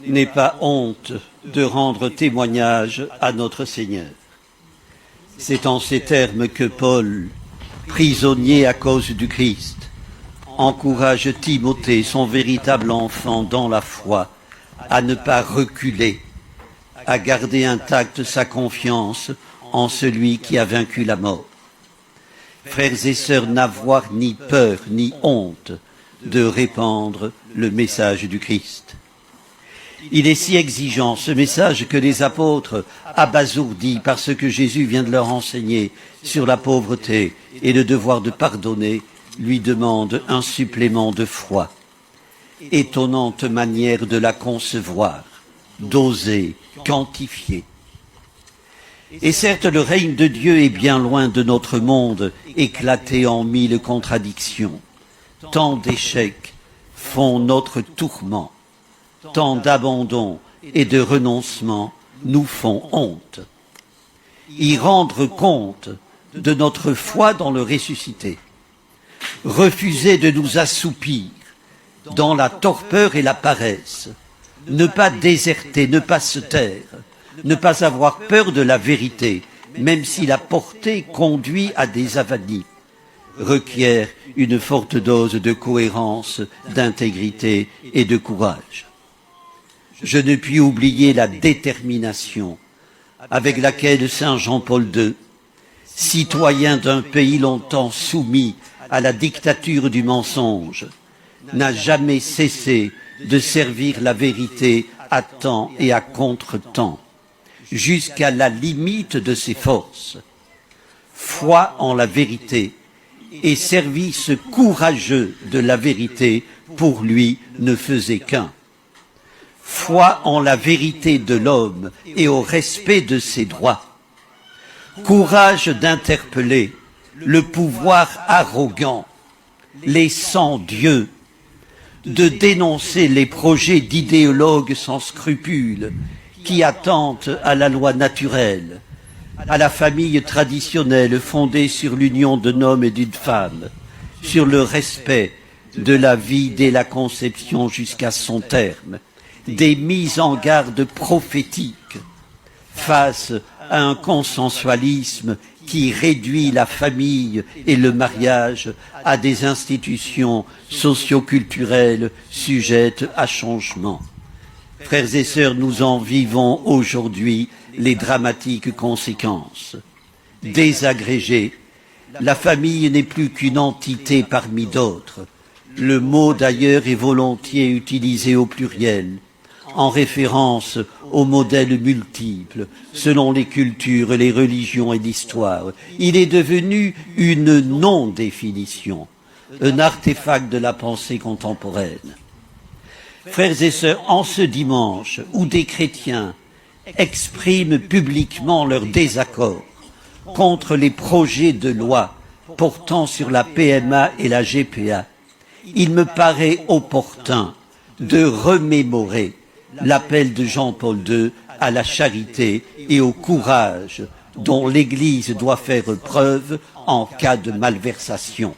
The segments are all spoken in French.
n'aie pas honte de rendre témoignage à notre Seigneur. C'est en ces termes que Paul, prisonnier à cause du Christ, encourage Timothée, son véritable enfant dans la foi, à ne pas reculer, à garder intacte sa confiance en celui qui a vaincu la mort. Frères et sœurs, n'avoir ni peur ni honte de répandre le message du Christ. Il est si exigeant, ce message, que les apôtres, abasourdis par ce que Jésus vient de leur enseigner sur la pauvreté et le devoir de pardonner, lui demandent un supplément de foi. Étonnante manière de la concevoir, d'oser quantifier. Et certes, le règne de Dieu est bien loin de notre monde, éclaté en mille contradictions. Tant d'échecs font notre tourment. Tant d'abandon et de renoncement nous font honte. Y rendre compte de notre foi dans le ressuscité. Refuser de nous assoupir dans la torpeur et la paresse. Ne pas déserter, ne pas se taire. Ne pas avoir peur de la vérité, même si la portée conduit à des avanies, requiert une forte dose de cohérence, d'intégrité et de courage. Je ne puis oublier la détermination avec laquelle Saint Jean-Paul II, citoyen d'un pays longtemps soumis à la dictature du mensonge, n'a jamais cessé de servir la vérité à temps et à contre-temps, jusqu'à la limite de ses forces. Foi en la vérité et service courageux de la vérité pour lui ne faisait qu'un. Foi en la vérité de l'homme et au respect de ses droits. Courage d'interpeller le pouvoir arrogant, les sans-dieux, de dénoncer les projets d'idéologues sans scrupules qui attentent à la loi naturelle, à la famille traditionnelle fondée sur l'union d'un homme et d'une femme, sur le respect de la vie dès la conception jusqu'à son terme, des mises en garde prophétiques face à un consensualisme qui réduit la famille et le mariage à des institutions socio-culturelles sujettes à changement. Frères et sœurs, nous en vivons aujourd'hui les dramatiques conséquences. Désagrégée, la famille n'est plus qu'une entité parmi d'autres. Le mot d'ailleurs est volontiers utilisé au pluriel, en référence aux modèles multiples, selon les cultures, les religions et l'histoire. Il est devenu une non-définition, un artefact de la pensée contemporaine. Frères et sœurs, en ce dimanche où des chrétiens expriment publiquement leur désaccord contre les projets de loi portant sur la PMA et la GPA, il me paraît opportun de remémorer l'appel de Jean-Paul II à la charité et au courage dont l'Église doit faire preuve en cas de malversation.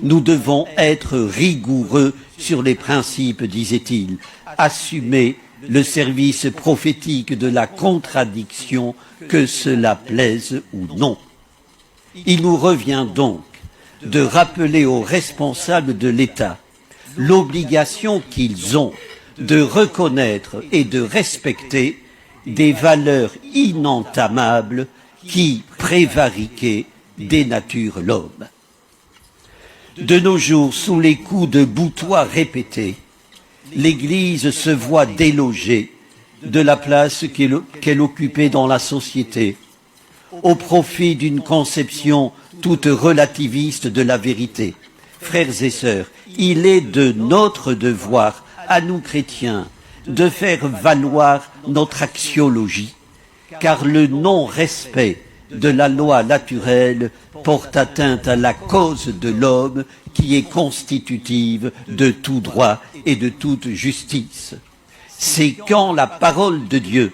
Nous devons être rigoureux sur les principes, disait-il, assumer le service prophétique de la contradiction, que cela plaise ou non. Il nous revient donc de rappeler aux responsables de l'État l'obligation qu'ils ont de reconnaître et de respecter des valeurs inentamables qui, prévariquées, dénaturent l'homme. De nos jours, sous les coups de boutoirs répétés, l'Église se voit délogée de la place qu'elle occupait dans la société, au profit d'une conception toute relativiste de la vérité. Frères et sœurs, il est de notre devoir, à nous chrétiens, de faire valoir notre axiologie, car le non-respect de la loi naturelle porte atteinte à la cause de l'homme qui est constitutive de tout droit et de toute justice. C'est quand la parole de Dieu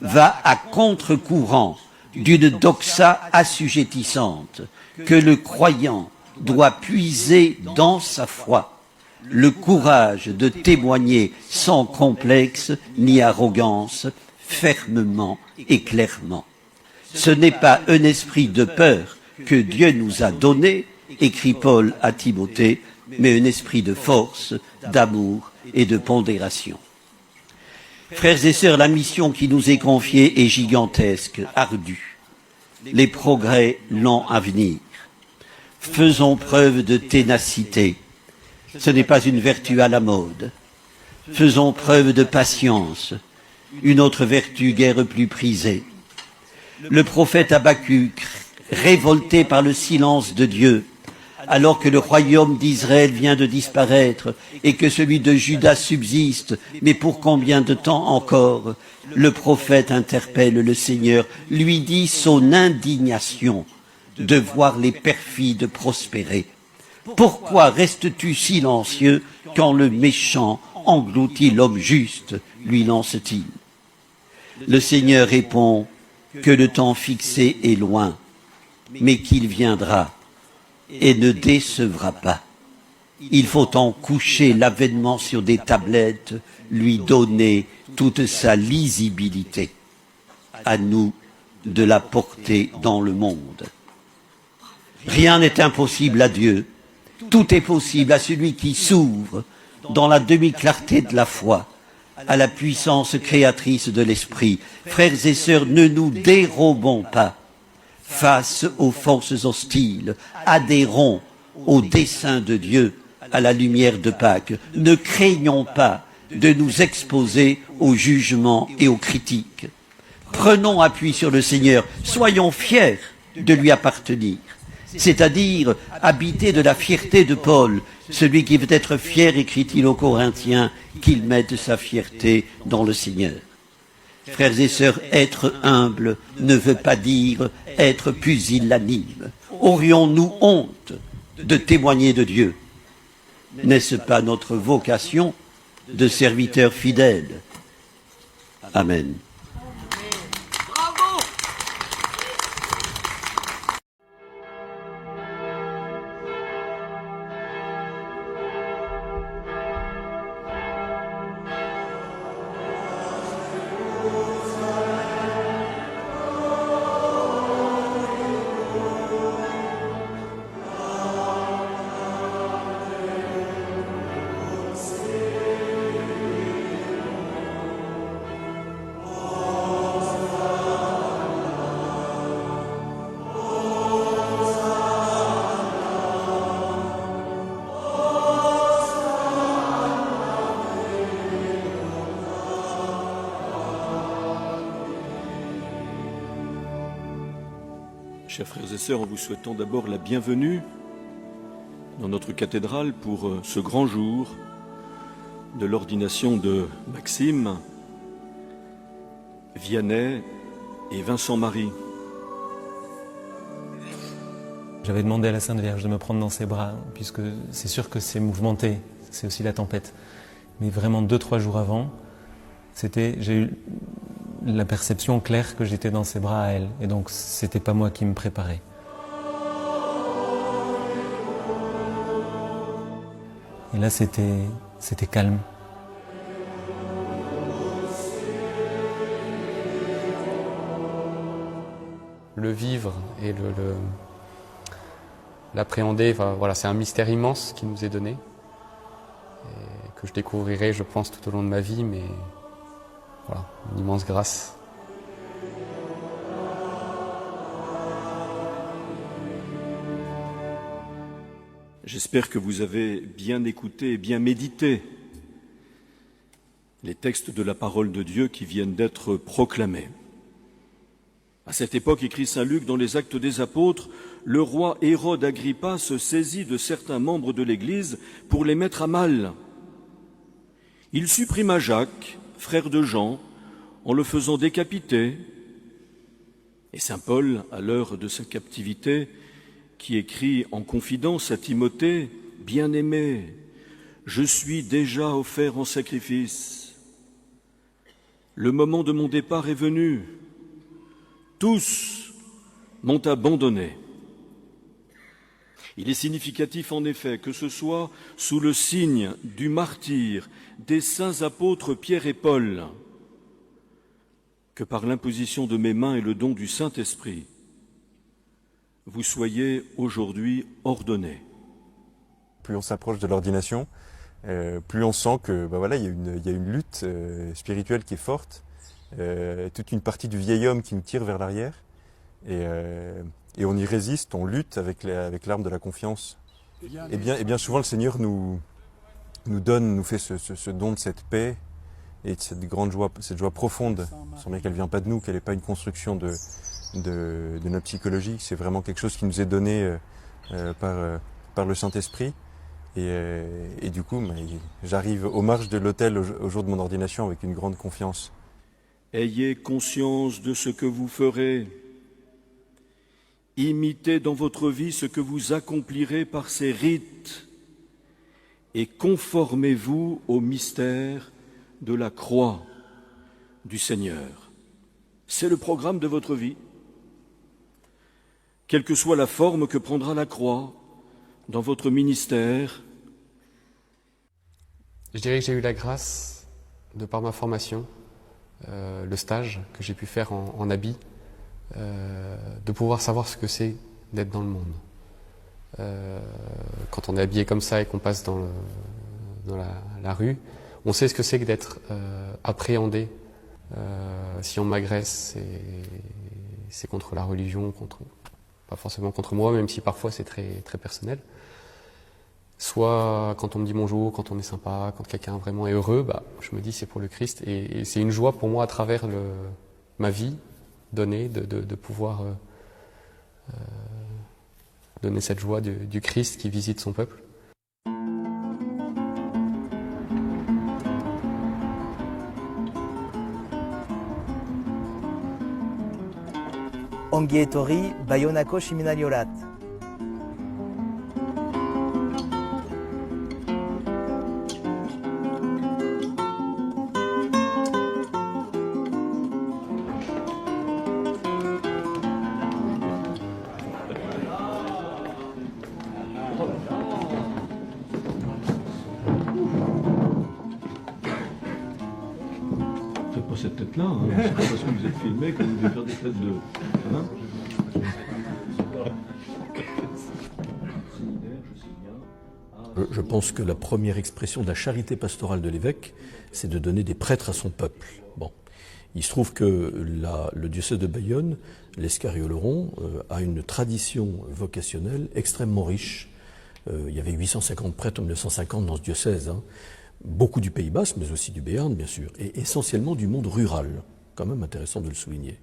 va à contre-courant d'une doxa assujettissante que le croyant doit puiser dans sa foi le courage de témoigner sans complexe ni arrogance, fermement et clairement. Ce n'est pas un esprit de peur que Dieu nous a donné, écrit Paul à Timothée, mais un esprit de force, d'amour et de pondération. Frères et sœurs, la mission qui nous est confiée est gigantesque, ardue. Les progrès lents à venir. Faisons preuve de ténacité. Ce n'est pas une vertu à la mode. Faisons preuve de patience, une autre vertu guère plus prisée. Le prophète Habakkuk, révolté par le silence de Dieu, alors que le royaume d'Israël vient de disparaître et que celui de Juda subsiste, mais pour combien de temps encore? Le prophète interpelle le Seigneur, lui dit son indignation de voir les perfides prospérer. Pourquoi restes-tu silencieux quand le méchant engloutit l'homme juste, lui lance-t-il. Le Seigneur répond que le temps fixé est loin, mais qu'il viendra et ne décevra pas. Il faut en coucher l'avènement sur des tablettes, lui donner toute sa lisibilité. À nous de la porter dans le monde. Rien n'est impossible à Dieu. Tout est possible à celui qui s'ouvre dans la demi-clarté de la foi, à la puissance créatrice de l'esprit. Frères et sœurs, ne nous dérobons pas face aux forces hostiles. Adhérons au dessein de Dieu à la lumière de Pâques. Ne craignons pas de nous exposer au jugement et aux critiques. Prenons appui sur le Seigneur. Soyons fiers de lui appartenir. C'est-à-dire habiter de la fierté de Paul. Celui qui veut être fier, écrit-il aux Corinthiens, qu'il mette sa fierté dans le Seigneur. Frères et sœurs, être humble ne veut pas dire être pusillanime. Aurions-nous honte de témoigner de Dieu? N'est-ce pas notre vocation de serviteurs fidèles? Amen. Chers frères et sœurs, en vous souhaitant d'abord la bienvenue dans notre cathédrale pour ce grand jour de l'ordination de Maxime, Vianney et Vincent-Marie. J'avais demandé à la Sainte Vierge de me prendre dans ses bras, puisque c'est sûr que c'est mouvementé, c'est aussi la tempête. Mais vraiment 2-3 jours avant, j'ai eu la perception claire que j'étais dans ses bras à elle. Et donc, c'était pas moi qui me préparais. Et là, c'était calme. Le vivre et l'appréhender, enfin, voilà, c'est un mystère immense qui nous est donné. Et que je découvrirai, je pense, tout au long de ma vie, mais voilà, une immense grâce. J'espère que vous avez bien écouté et bien médité les textes de la parole de Dieu qui viennent d'être proclamés. À cette époque, écrit saint Luc dans les Actes des Apôtres, le roi Hérode Agrippa se saisit de certains membres de l'Église pour les mettre à mal. Il supprima Jacques, frère de Jean, en le faisant décapiter. Et saint Paul, à l'heure de sa captivité, qui écrit en confidence à Timothée, « Bien-aimé, je suis déjà offert en sacrifice. Le moment de mon départ est venu. Tous m'ont abandonné. » Il est significatif en effet que ce soit sous le signe du martyre des saints apôtres Pierre et Paul que par l'imposition de mes mains et le don du Saint-Esprit, vous soyez aujourd'hui ordonnés. Plus on s'approche de l'ordination, plus on sent que il y a une lutte spirituelle qui est forte, toute une partie du vieil homme qui nous tire vers l'arrière, et on y résiste, on lutte avec l'arme de la confiance. Et bien souvent le Seigneur nous fait ce don de cette paix et de cette grande joie, cette joie profonde. On sent bien qu'elle ne vient pas de nous, qu'elle n'est pas une construction de notre psychologie, c'est vraiment quelque chose qui nous est donné par le Saint-Esprit. Et du coup, j'arrive aux marges de l'autel au jour de mon ordination avec une grande confiance. Ayez conscience de ce que vous ferez. Imitez dans votre vie ce que vous accomplirez par ces rites et conformez-vous au mystère de la croix du Seigneur. C'est le programme de votre vie. Quelle que soit la forme que prendra la croix dans votre ministère. Je dirais que j'ai eu la grâce, de par ma formation, le stage que j'ai pu faire en habit, de pouvoir savoir ce que c'est d'être dans le monde. Quand on est habillé comme ça et qu'on passe dans la rue, on sait ce que c'est que d'être appréhendé. Si on m'agresse, c'est contre la religion, pas forcément contre moi, même si parfois c'est très, très personnel. Soit quand on me dit bonjour, quand on est sympa, quand quelqu'un vraiment est heureux, je me dis c'est pour le Christ. Et c'est une joie pour moi à travers ma vie donnée, de pouvoir donner cette joie du Christ qui visite son peuple. Ongi etorri Baionako seminariorat. Faites pas cette tête-là, hein. C'est pas parce que vous êtes filmé que vous devez faire des têtes de... Hein. Je pense que la première expression de la charité pastorale de l'évêque, c'est de donner des prêtres à son peuple. Bon. Il se trouve que le diocèse de Bayonne, l'Escarioloron, a une tradition vocationnelle extrêmement riche. Il y avait 850 prêtres en 1950 dans ce diocèse, hein. Beaucoup du Pays Basque, mais aussi du Béarn, bien sûr, et essentiellement du monde rural, quand même intéressant de le souligner.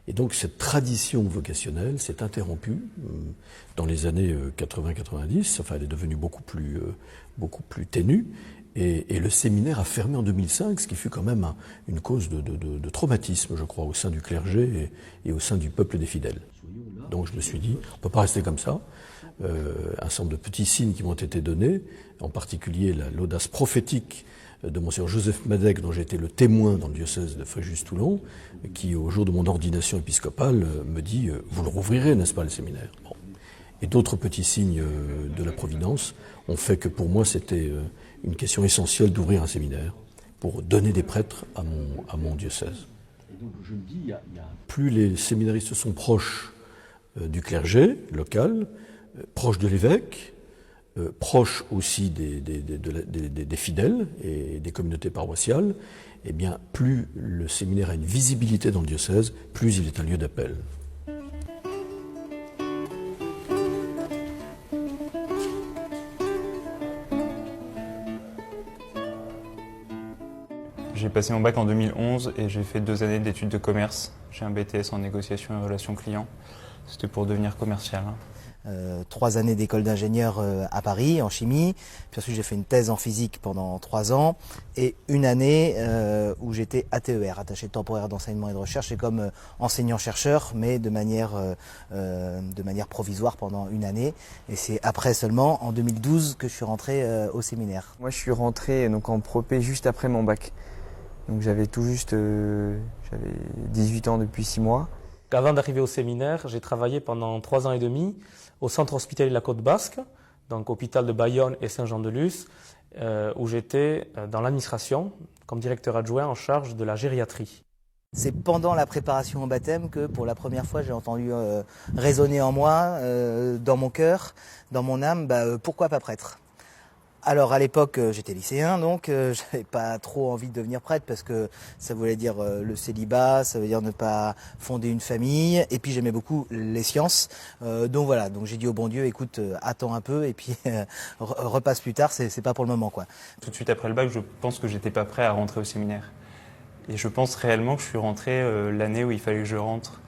Et donc cette tradition vocationnelle s'est interrompue dans les années 80-90, enfin elle est devenue beaucoup plus ténue, et le séminaire a fermé en 2005, ce qui fut quand même une cause de traumatisme, je crois, au sein du clergé et au sein du peuple des fidèles. Donc je me suis dit, on ne peut pas rester comme ça. Un certain nombre de petits signes qui m'ont été donnés, en particulier l'audace prophétique de Monseigneur Joseph Madec, dont j'ai été le témoin dans le diocèse de Fréjus-Toulon, qui, au jour de mon ordination épiscopale, me dit « Vous le rouvrirez, n'est-ce pas, le séminaire ?» Bon. Et d'autres petits signes de la Providence ont fait que pour moi, c'était une question essentielle d'ouvrir un séminaire pour donner des prêtres à mon diocèse. Et donc, je me dis, plus les séminaristes sont proches du clergé local, proches de l'évêque, proches aussi des fidèles et des communautés paroissiales, eh bien, plus le séminaire a une visibilité dans le diocèse, plus il est un lieu d'appel. J'ai passé mon bac en 2011 et j'ai fait 2 années d'études de commerce. J'ai un BTS en négociation et relations clients. C'était pour devenir commercial. 3 années d'école d'ingénieur à Paris en chimie, puis ensuite j'ai fait une thèse en physique pendant 3 ans et une année où j'étais ATER, attaché temporaire d'enseignement et de recherche, et comme enseignant-chercheur, mais de manière provisoire pendant une année. Et c'est après seulement, en 2012, que je suis rentré au séminaire. Moi je suis rentré donc en propé juste après mon bac. Donc j'avais tout juste j'avais 18 ans depuis 6 mois. qu'avant d'arriver au séminaire, j'ai travaillé pendant 3 ans et demi au centre hospitalier de la Côte Basque, donc hôpital de Bayonne et Saint-Jean-de-Luz, où j'étais dans l'administration comme directeur adjoint en charge de la gériatrie. C'est pendant la préparation au baptême que pour la première fois j'ai entendu résonner en moi, dans mon cœur, dans mon âme, pourquoi pas prêtre ? Alors à l'époque j'étais lycéen, donc j'avais pas trop envie de devenir prêtre parce que ça voulait dire le célibat, ça veut dire ne pas fonder une famille, et puis j'aimais beaucoup les sciences, donc voilà, donc j'ai dit au bon Dieu, écoute, attends un peu et puis repasse plus tard, c'est pas pour le moment quoi. Tout de suite après le bac, je pense que j'étais pas prêt à rentrer au séminaire. Et je pense réellement que je suis rentré l'année où il fallait que je rentre.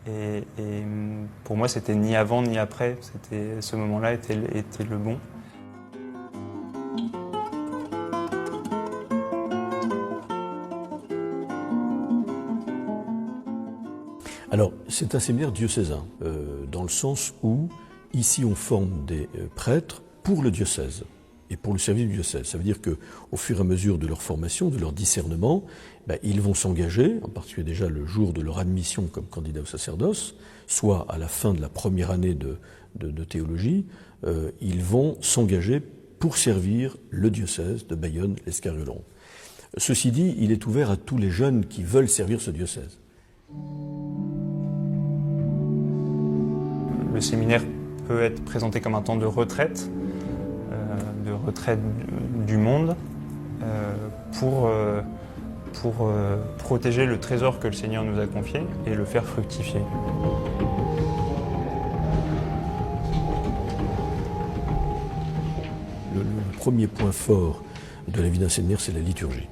Et pour moi, c'était ni avant ni après. Ce moment-là était le bon. Alors, c'est un séminaire diocésain, dans le sens où, ici, on forme des prêtres pour le diocèse et pour le service du diocèse. Ça veut dire qu'au fur et à mesure de leur formation, de leur discernement, ils vont s'engager, en particulier déjà le jour de leur admission comme candidat au sacerdoce, soit à la fin de la première année de théologie, ils vont s'engager pour servir le diocèse de Bayonne-l'Escariolan. Ceci dit, il est ouvert à tous les jeunes qui veulent servir ce diocèse. Le séminaire peut être présenté comme un temps de retraite du monde, pour protéger le trésor que le Seigneur nous a confié et le faire fructifier. Le premier point fort de la vie d'un séminaire, c'est la liturgie.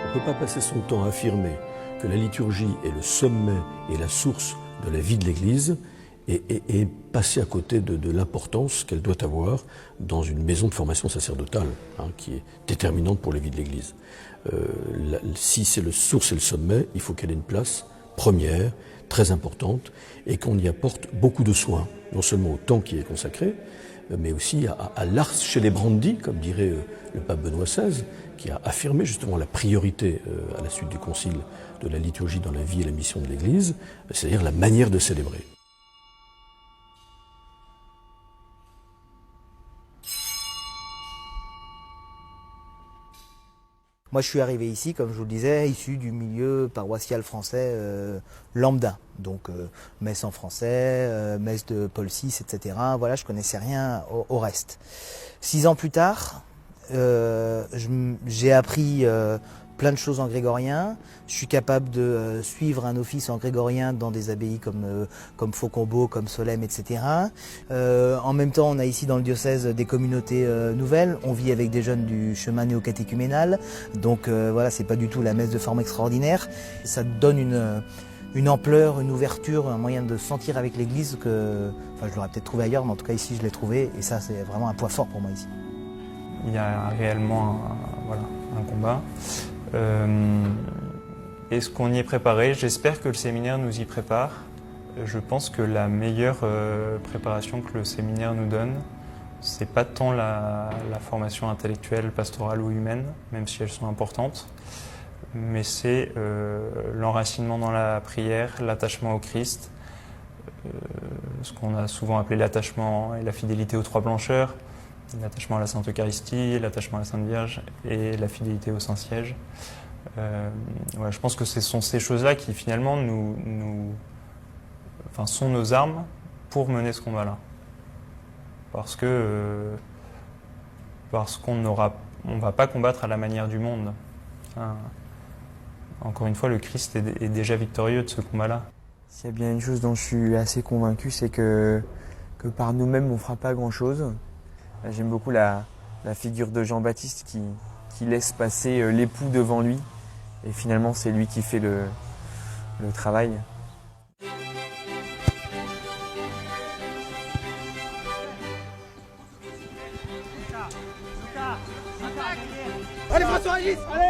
On ne peut pas passer son temps à affirmer que la liturgie est le sommet et la source de la vie de l'Église et passer à côté de l'importance qu'elle doit avoir dans une maison de formation sacerdotale, qui est déterminante pour la vie de l'Église. Si c'est le source et le sommet, il faut qu'elle ait une place première, très importante, et qu'on y apporte beaucoup de soins, non seulement au temps qui est consacré, mais aussi à l'ars celebrandi, comme dirait le pape Benoît XVI, qui a affirmé justement la priorité à la suite du concile de la liturgie dans la vie et la mission de l'Église, c'est-à-dire la manière de célébrer. Moi je suis arrivé ici, comme je vous le disais, issu du milieu paroissial français lambda. Donc messe en français, messe de Paul VI, etc. Voilà, je connaissais rien au reste. 6 ans plus tard, j'ai appris plein de choses en grégorien. Je suis capable de suivre un office en grégorien dans des abbayes comme Faucombault, comme Solesmes, etc. En même temps, on a ici dans le diocèse des communautés nouvelles. On vit avec des jeunes du chemin néo-catéchuménal. Donc voilà, c'est pas du tout la messe de forme extraordinaire. Ça donne une ampleur, une ouverture, un moyen de sentir avec l'Église que, je l'aurais peut-être trouvé ailleurs, mais en tout cas ici je l'ai trouvé. Et ça, c'est vraiment un point fort pour moi ici. Il y a réellement un combat. Est-ce qu'on y est préparé? J'espère que le séminaire nous y prépare. Je pense que la meilleure préparation que le séminaire nous donne, c'est pas tant la formation intellectuelle, pastorale ou humaine, même si elles sont importantes, mais c'est l'enracinement dans la prière, l'attachement au Christ, ce qu'on a souvent appelé l'attachement et la fidélité aux trois blancheurs, l'attachement à la Sainte Eucharistie, l'attachement à la Sainte Vierge et la fidélité au Saint-Siège. Je pense que ce sont ces choses-là qui finalement sont nos armes pour mener ce combat-là. Parce qu'on ne va pas combattre à la manière du monde. Encore une fois, le Christ est déjà victorieux de ce combat-là. S'il y a bien une chose dont je suis assez convaincu, c'est que par nous-mêmes, on ne fera pas grand-chose. J'aime beaucoup la figure de Jean-Baptiste qui laisse passer l'époux devant lui. Et finalement, c'est lui qui fait le travail. Allez François-Régis, allez.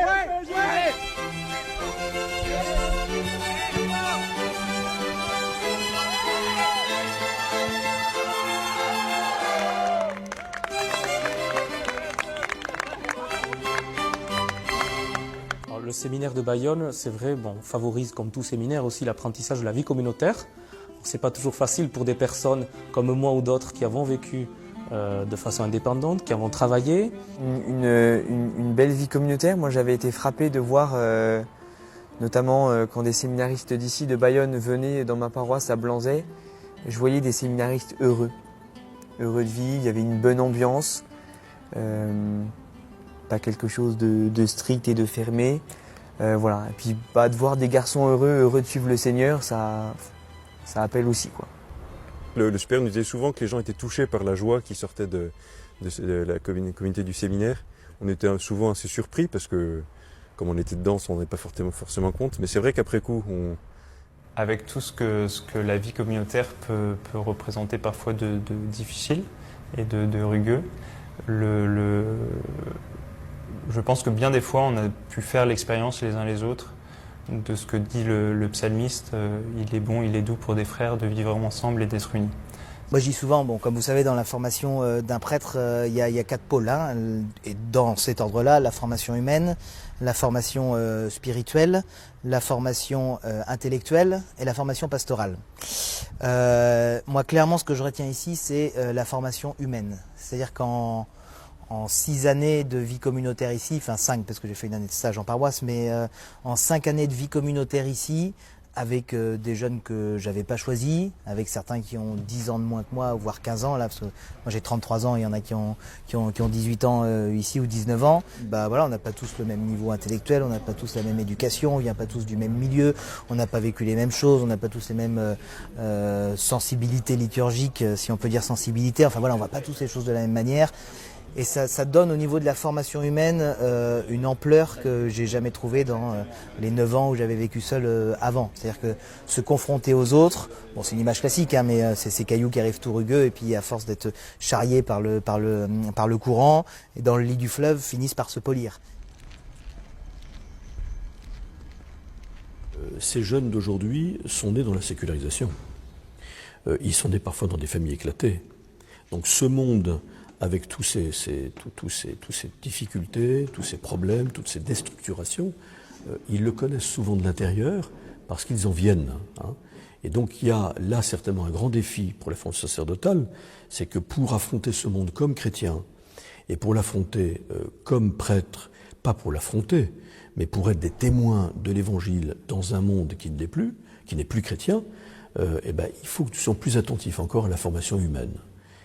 Le séminaire de Bayonne, c'est vrai, favorise comme tout séminaire aussi l'apprentissage de la vie communautaire. C'est pas toujours facile pour des personnes comme moi ou d'autres qui avons vécu de façon indépendante, qui avons travaillé. Une belle vie communautaire. Moi, j'avais été frappé de voir, notamment quand des séminaristes d'ici, de Bayonne, venaient dans ma paroisse à Blanzey. Je voyais des séminaristes heureux de vivre. Il y avait une bonne ambiance. Pas quelque chose de strict et de fermé. Voilà. Et puis de voir des garçons heureux de suivre le Seigneur, ça appelle aussi, quoi. Le Super nous disait souvent que les gens étaient touchés par la joie qui sortait de la communauté du séminaire. On était souvent assez surpris parce que, comme on était dedans, on ne rendait pas forcément compte. Mais c'est vrai qu'après coup, Avec tout ce que la vie communautaire peut représenter parfois de difficile et de rugueux, je pense que bien des fois, on a pu faire l'expérience les uns les autres de ce que dit le psalmiste, il est bon, il est doux pour des frères de vivre ensemble et d'être unis. Moi, je dis souvent, comme vous savez, dans la formation d'un prêtre, il y a 4 pôles. Et dans cet ordre-là, la formation humaine, la formation spirituelle, la formation intellectuelle et la formation pastorale. Moi, clairement, ce que je retiens ici, c'est la formation humaine. C'est-à-dire qu'en 6 années de vie communautaire ici, enfin 5 parce que j'ai fait une année de stage en paroisse, mais en 5 années de vie communautaire ici, avec des jeunes que j'avais pas choisis, avec certains qui ont 10 ans de moins que moi, voire 15 ans, là, parce que moi j'ai 33 ans, il y en a qui ont 18 ans ici ou 19 ans. Voilà, on n'a pas tous le même niveau intellectuel, on n'a pas tous la même éducation, on vient pas tous du même milieu, on n'a pas vécu les mêmes choses, on n'a pas tous les mêmes sensibilités liturgiques, si on peut dire sensibilité, enfin voilà, on voit pas tous les choses de la même manière. Et ça donne au niveau de la formation humaine une ampleur que j'ai jamais trouvée dans les 9 ans où j'avais vécu seul avant. C'est-à-dire que se confronter aux autres, c'est une image classique, mais c'est ces cailloux qui arrivent tout rugueux et puis à force d'être charriés par le courant, et dans le lit du fleuve, finissent par se polir. Ces jeunes d'aujourd'hui sont nés dans la sécularisation. Ils sont nés parfois dans des familles éclatées. Donc ce monde, avec toutes ces difficultés, tous ces problèmes, toutes ces déstructurations, ils le connaissent souvent de l'intérieur parce qu'ils en viennent. Et donc il y a là certainement un grand défi pour la fonction sacerdotale, c'est que pour affronter ce monde comme chrétien et pour l'affronter comme prêtre, pas pour l'affronter, mais pour être des témoins de l'Évangile dans un monde qui n'est plus chrétien, il faut que nous soyons plus attentifs encore à la formation humaine.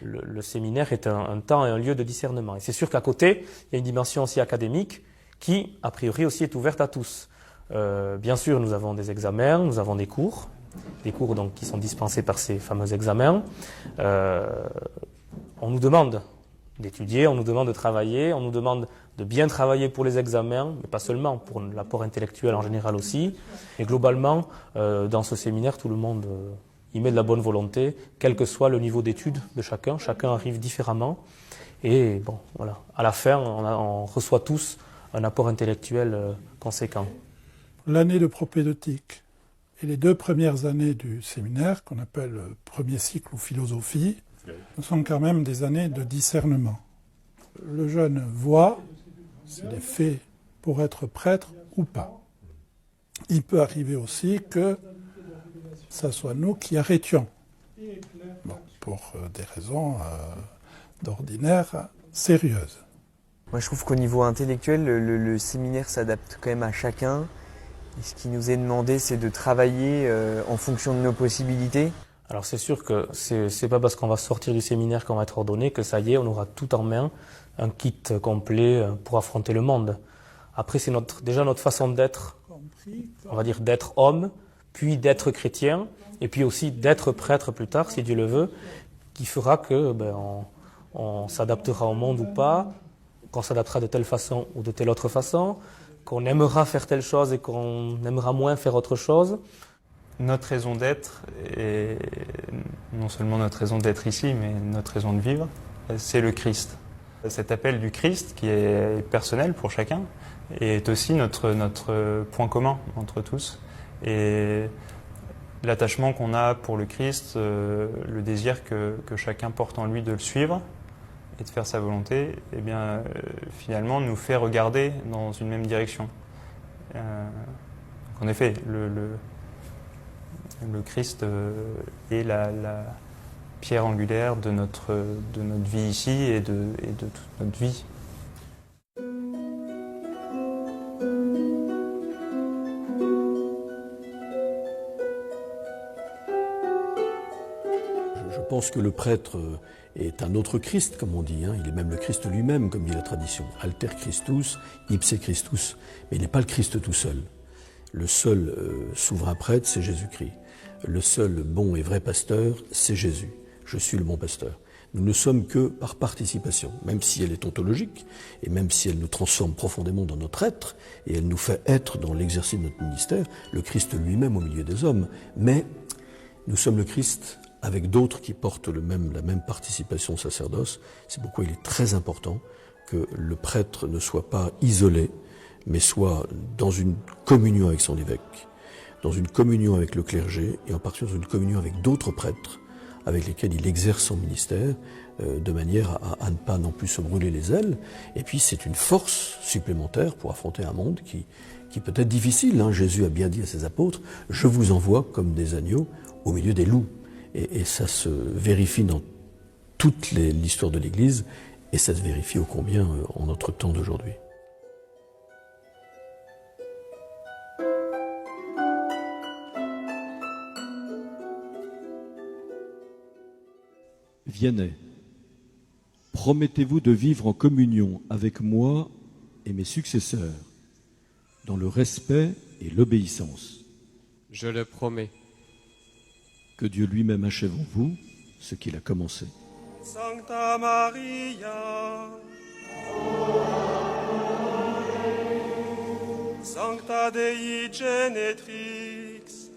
Le séminaire est un temps et un lieu de discernement. Et c'est sûr qu'à côté, il y a une dimension aussi académique qui, a priori, aussi est ouverte à tous. Bien sûr, nous avons des examens, nous avons des cours donc, qui sont dispensés par ces fameux examens. On nous demande d'étudier, on nous demande de travailler, on nous demande de bien travailler pour les examens, mais pas seulement, pour l'apport intellectuel en général aussi. Et globalement, dans ce séminaire, tout le monde y met de la bonne volonté, quel que soit le niveau d'études de chacun. Chacun arrive différemment. Et voilà, à la fin, on reçoit tous un apport intellectuel conséquent. L'année de propédeutique et les 2 premières années du séminaire, qu'on appelle le premier cycle ou philosophie, sont quand même des années de discernement. Le jeune voit s'il est fait pour être prêtre ou pas. Il peut arriver aussi que ça soit nous qui arrêtions, pour des raisons d'ordinaire sérieuses. Moi je trouve qu'au niveau intellectuel, le séminaire s'adapte quand même à chacun. Et ce qui nous est demandé, c'est de travailler en fonction de nos possibilités. Alors c'est sûr que c'est pas parce qu'on va sortir du séminaire qu'on va être ordonné que ça y est, on aura tout en main, un kit complet pour affronter le monde. Après c'est déjà notre façon d'être, on va dire d'être homme, puis d'être chrétien, et puis aussi d'être prêtre plus tard, si Dieu le veut, qui fera que on s'adaptera au monde ou pas, qu'on s'adaptera de telle façon ou de telle autre façon, qu'on aimera faire telle chose et qu'on aimera moins faire autre chose. Notre raison d'être, et non seulement notre raison d'être ici, mais notre raison de vivre, c'est le Christ. Cet appel du Christ, qui est personnel pour chacun, est aussi notre point commun entre tous. Et l'attachement qu'on a pour le Christ, le désir que chacun porte en lui de le suivre et de faire sa volonté, eh bien, finalement nous fait regarder dans une même direction. En effet, le Christ est la pierre angulaire de notre vie ici et de toute notre vie. Je pense que le prêtre est un autre Christ, comme on dit. Il est même le Christ lui-même, comme dit la tradition. Alter Christus, ipse Christus. Mais il n'est pas le Christ tout seul. Le seul souverain prêtre, c'est Jésus-Christ. Le seul bon et vrai pasteur, c'est Jésus. Je suis le bon pasteur. Nous ne sommes que par participation, même si elle est ontologique, et même si elle nous transforme profondément dans notre être, et elle nous fait être dans l'exercice de notre ministère, le Christ lui-même au milieu des hommes. Mais nous sommes le Christ avec d'autres qui portent la même participation au sacerdoce. C'est pourquoi il est très important que le prêtre ne soit pas isolé, mais soit dans une communion avec son évêque, dans une communion avec le clergé, et en particulier dans une communion avec d'autres prêtres avec lesquels il exerce son ministère, de manière à ne pas non plus se brûler les ailes. Et puis c'est une force supplémentaire pour affronter un monde qui peut être difficile. Jésus a bien dit à ses apôtres, « Je vous envoie comme des agneaux au milieu des loups ». Et ça se vérifie dans toute l'histoire de l'Église, et ça se vérifie ô combien en notre temps d'aujourd'hui. Vianney, promettez-vous de vivre en communion avec moi et mes successeurs, dans le respect et l'obéissance. Je le promets. Que Dieu lui-même achève en vous ce qu'il a commencé. Sancta Maria, Sancta Dei Genetrix,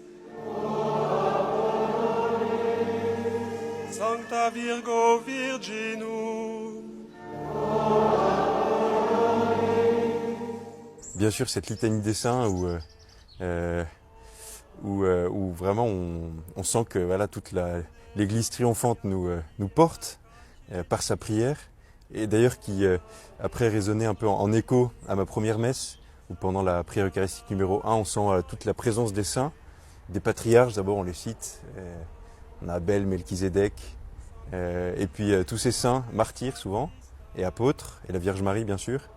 Sancta Virgo Virginum. Bien sûr, cette litanie des saints où vraiment on sent que voilà, toute l'Église triomphante nous porte par sa prière, et d'ailleurs qui après résonnait un peu en écho à ma première messe, où pendant la prière eucharistique numéro 1, on sent toute la présence des saints, des patriarches. D'abord on les cite, on a Abel, Melchisédek, et puis tous ces saints martyrs souvent, et apôtres, et la Vierge Marie bien sûr,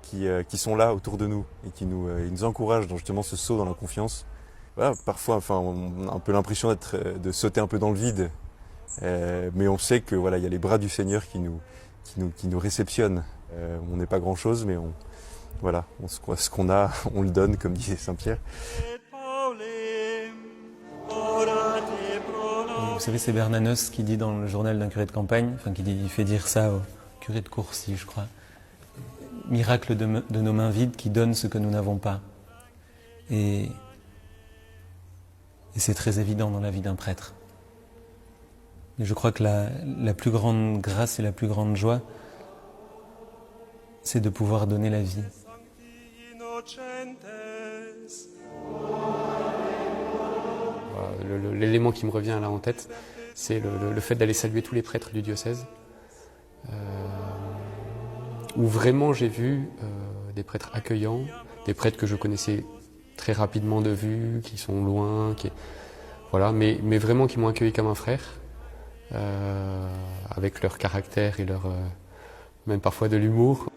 qui sont là autour de nous et qui nous encouragent dans justement ce saut dans la confiance. Voilà, parfois, on a un peu l'impression de sauter un peu dans le vide, mais on sait que voilà, il y a les bras du Seigneur qui nous réceptionnent. On n'est pas grand-chose, mais ce qu'on a, on le donne, comme disait Saint Pierre. Vous savez, c'est Bernanos qui dit dans le journal d'un curé de campagne, il fait dire ça au curé de Courcy, je crois. Miracle de nos mains vides qui donnent ce que nous n'avons pas. Et c'est très évident dans la vie d'un prêtre. Et je crois que la plus grande grâce et la plus grande joie, c'est de pouvoir donner la vie. L'élément qui me revient là en tête, c'est le fait d'aller saluer tous les prêtres du diocèse, où vraiment j'ai vu des prêtres accueillants, des prêtres que je connaissais très rapidement de vue, qui sont loin, mais vraiment qui m'ont accueilli comme un frère, avec leur caractère et même parfois de l'humour.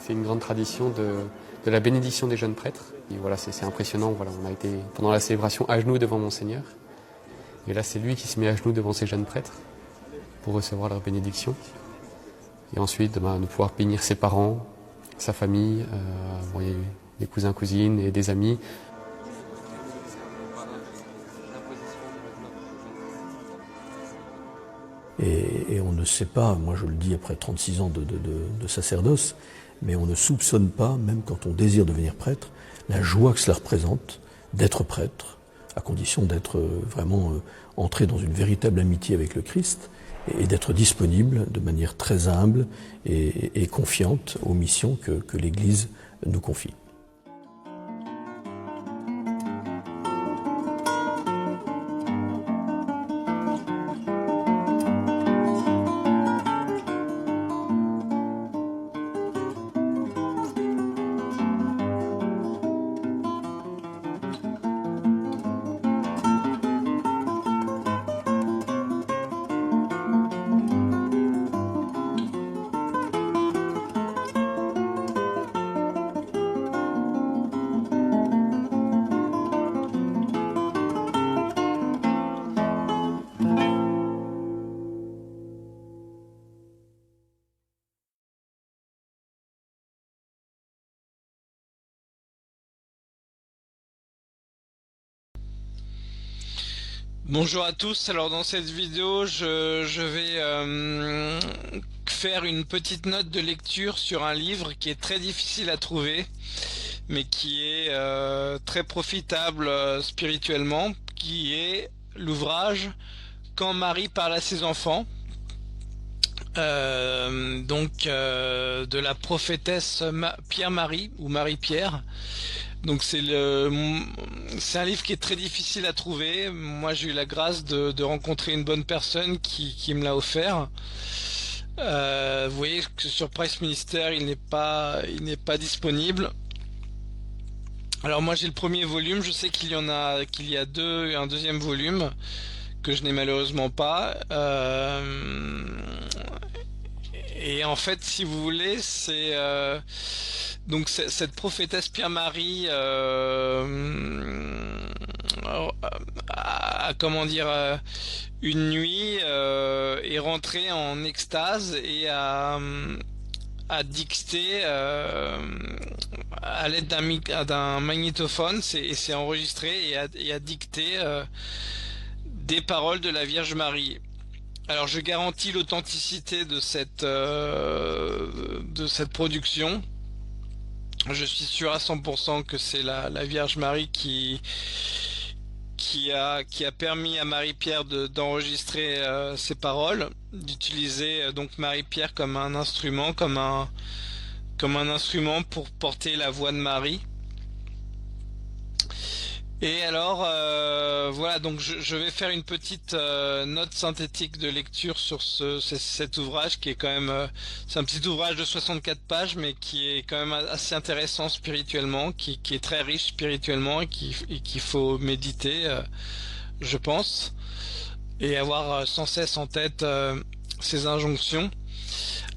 C'est une grande tradition de la bénédiction des jeunes prêtres. Et voilà, c'est impressionnant. Voilà, on a été pendant la célébration à genoux devant Monseigneur. Et là, c'est lui qui se met à genoux devant ces jeunes prêtres pour recevoir leur bénédiction. Et ensuite, de pouvoir bénir ses parents, sa famille, bon, il y a eu des cousins, cousines et des amis. Et on ne sait pas, moi je le dis après 36 ans de sacerdoce, mais on ne soupçonne pas, même quand on désire devenir prêtre, la joie que cela représente d'être prêtre, à condition d'être vraiment entré dans une véritable amitié avec le Christ et d'être disponible de manière très humble et confiante aux missions que l'Église nous confie. Bonjour à tous, alors dans cette vidéo je vais faire une petite note de lecture sur un livre qui est très difficile à trouver mais qui est très profitable spirituellement, qui est l'ouvrage Quand Marie parle à ses enfants, de la prophétesse Pierre-Marie ou Marie-Pierre. Donc c'est un livre qui est très difficile à trouver. Moi j'ai eu la grâce de rencontrer une bonne personne qui me l'a offert. Vous voyez que sur Price Minister il n'est pas disponible. Alors moi j'ai le premier volume, je sais qu'il y a un deuxième volume que je n'ai malheureusement pas. Et en fait si vous voulez c'est donc cette prophétesse Pierre-Marie comment dire, une nuit est rentrée en extase et a dicté à l'aide d'un magnétophone, c'est enregistré et a dicté des paroles de la Vierge Marie. Alors je garantis l'authenticité de cette production. Je suis sûr à 100% que c'est la Vierge Marie qui a permis à Marie-Pierre d'enregistrer ces paroles, d'utiliser donc Marie-Pierre comme un instrument, comme un instrument pour porter la voix de Marie. Et alors voilà, donc je vais faire une petite note synthétique de lecture sur cet ouvrage qui est quand même c'est un petit ouvrage de 64 pages mais qui est quand même assez intéressant spirituellement, qui est très riche spirituellement et qu'il faut méditer je pense, et avoir sans cesse en tête ces injonctions.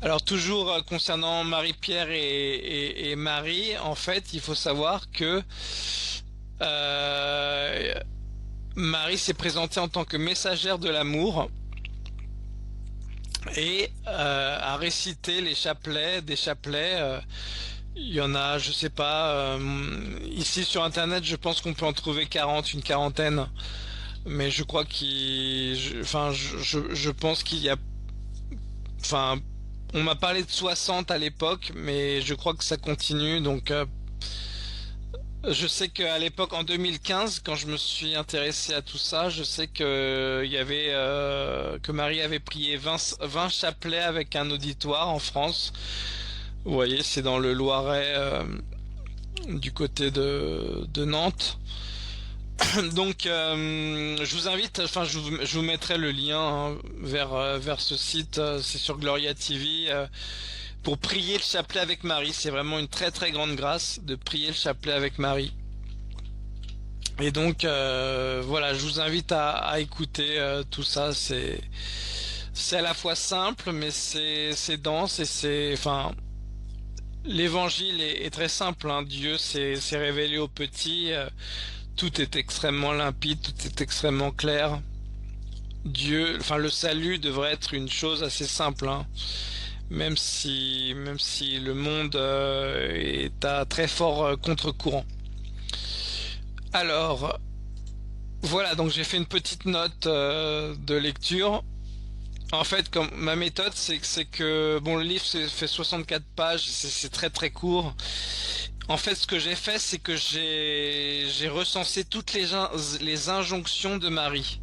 Alors toujours concernant Marie-Pierre et Marie, en fait il faut savoir que Marie s'est présentée en tant que messagère de l'amour et a récité des chapelets. Il y en a, je sais pas, ici sur internet je pense qu'on peut en trouver une quarantaine, mais je crois je pense qu'il y a, on m'a parlé de 60 à l'époque, mais je crois que ça continue, donc je sais qu'à l'époque, en 2015, quand je me suis intéressé à tout ça, je sais que que Marie avait prié 20 chapelets avec un auditoire en France. Vous voyez, c'est dans le Loiret, du côté de Nantes. Donc, je vous invite, je vous mettrai le lien vers ce site. C'est sur Gloria TV. Pour prier le chapelet avec Marie, c'est vraiment une très très grande grâce de prier le chapelet avec Marie. Et donc voilà, je vous invite à écouter tout ça. C'est à la fois simple, mais c'est dense et l'évangile est très simple. Dieu s'est révélé aux petits. Tout est extrêmement limpide, tout est extrêmement clair. Le salut devrait être une chose assez simple. même si le monde est à très fort contre-courant. Alors, voilà, donc j'ai fait une petite note de lecture. En fait, comme ma méthode, c'est que bon, le livre fait 64 pages, c'est très très court. En fait, ce que j'ai fait, c'est que j'ai recensé toutes les injonctions de Marie.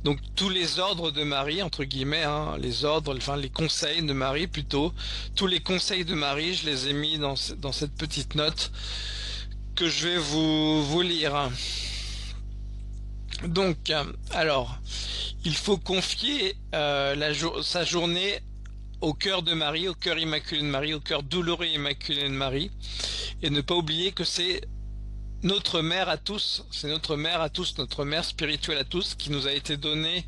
Donc tous les ordres de Marie, entre guillemets, hein, les ordres, enfin les conseils de Marie plutôt, tous les conseils de Marie, je les ai mis dans cette petite note que je vais vous lire. Donc, alors, il faut confier sa journée au cœur de Marie, au cœur immaculé de Marie, au cœur douloureux et immaculé de Marie, et ne pas oublier que c'est notre mère à tous, c'est notre mère à tous, notre mère spirituelle à tous, qui nous a été donnée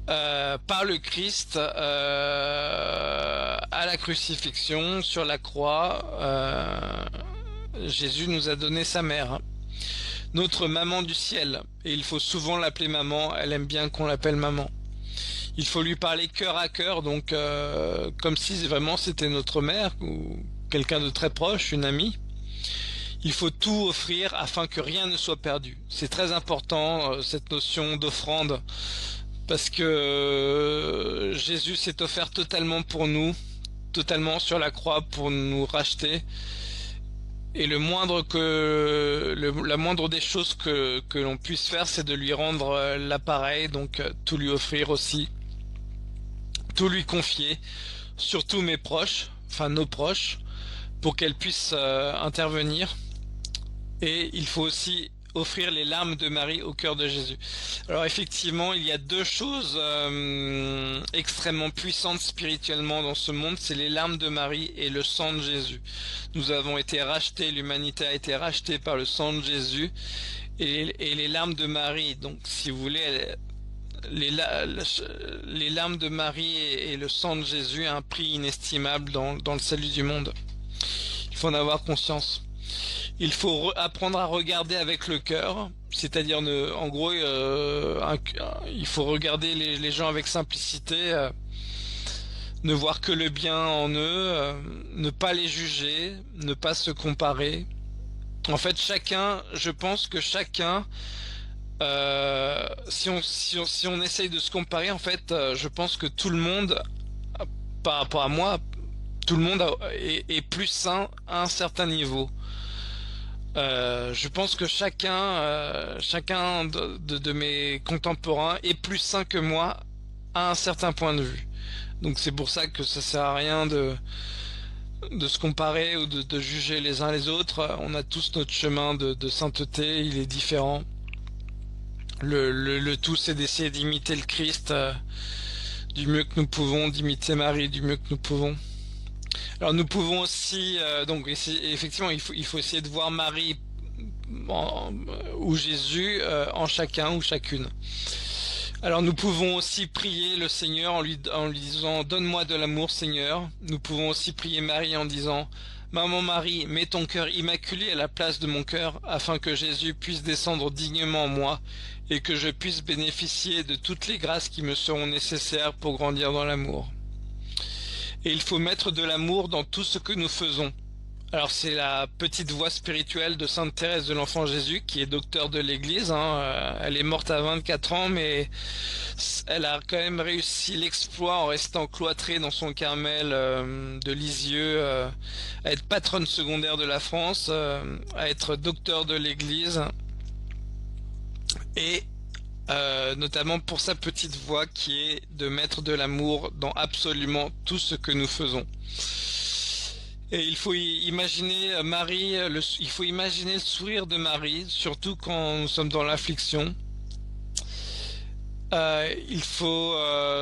par le Christ à la crucifixion, sur la croix. Jésus nous a donné sa mère, notre maman du ciel, et il faut souvent l'appeler maman, elle aime bien qu'on l'appelle maman. Il faut lui parler cœur à cœur, donc comme si vraiment c'était notre mère, ou quelqu'un de très proche, une amie. Il faut tout offrir afin que rien ne soit perdu. C'est très important, cette notion d'offrande, parce que Jésus s'est offert totalement pour nous, totalement sur la croix pour nous racheter. Et la moindre des choses que l'on puisse faire, c'est de lui rendre l'appareil, donc tout lui offrir aussi, tout lui confier, surtout mes proches, enfin nos proches, pour qu'elles puissent intervenir. Et il faut aussi offrir les larmes de Marie au cœur de Jésus. Alors effectivement, il y a deux choses extrêmement puissantes spirituellement dans ce monde, c'est les larmes de Marie et le sang de Jésus. Nous avons été rachetés, l'humanité a été rachetée par le sang de Jésus et les larmes de Marie. Donc si vous voulez, les larmes de Marie et le sang de Jésus a un prix inestimable dans le salut du monde. Il faut en avoir conscience. Il faut apprendre à regarder avec le cœur, c'est-à-dire en gros, il faut regarder les gens avec simplicité, ne voir que le bien en eux, ne pas les juger, ne pas se comparer. En fait, je pense que chacun, si on essaye de se comparer, en fait, je pense que tout le monde, par rapport à moi, tout le monde est plus sain à un certain niveau. Je pense que chacun de mes contemporains est plus sain que moi à un certain point de vue. Donc c'est pour ça que ça sert à rien de se comparer ou de juger les uns les autres. On a tous notre chemin de sainteté, il est différent. Le tout, c'est d'essayer d'imiter le Christ du mieux que nous pouvons, d'imiter Marie du mieux que nous pouvons. Alors nous pouvons aussi, donc effectivement, il faut essayer de voir Marie ou Jésus en chacun ou chacune. Alors nous pouvons aussi prier le Seigneur en lui disant « Donne-moi de l'amour, Seigneur ». Nous pouvons aussi prier Marie en disant « Maman Marie, mets ton cœur immaculé à la place de mon cœur, afin que Jésus puisse descendre dignement en moi et que je puisse bénéficier de toutes les grâces qui me seront nécessaires pour grandir dans l'amour. » Et il faut mettre de l'amour dans tout ce que nous faisons. Alors c'est la petite voix spirituelle de Sainte Thérèse de l'Enfant Jésus, qui est docteure de l'Église. Elle est morte à 24 ans, mais elle a quand même réussi l'exploit en restant cloîtrée dans son Carmel de Lisieux, à être patronne secondaire de la France, à être docteure de l'Église, et notamment pour sa petite voix qui est de mettre de l'amour dans absolument tout ce que nous faisons. Et il faut imaginer Marie, il faut imaginer le sourire de Marie, surtout quand nous sommes dans l'affliction. Il faut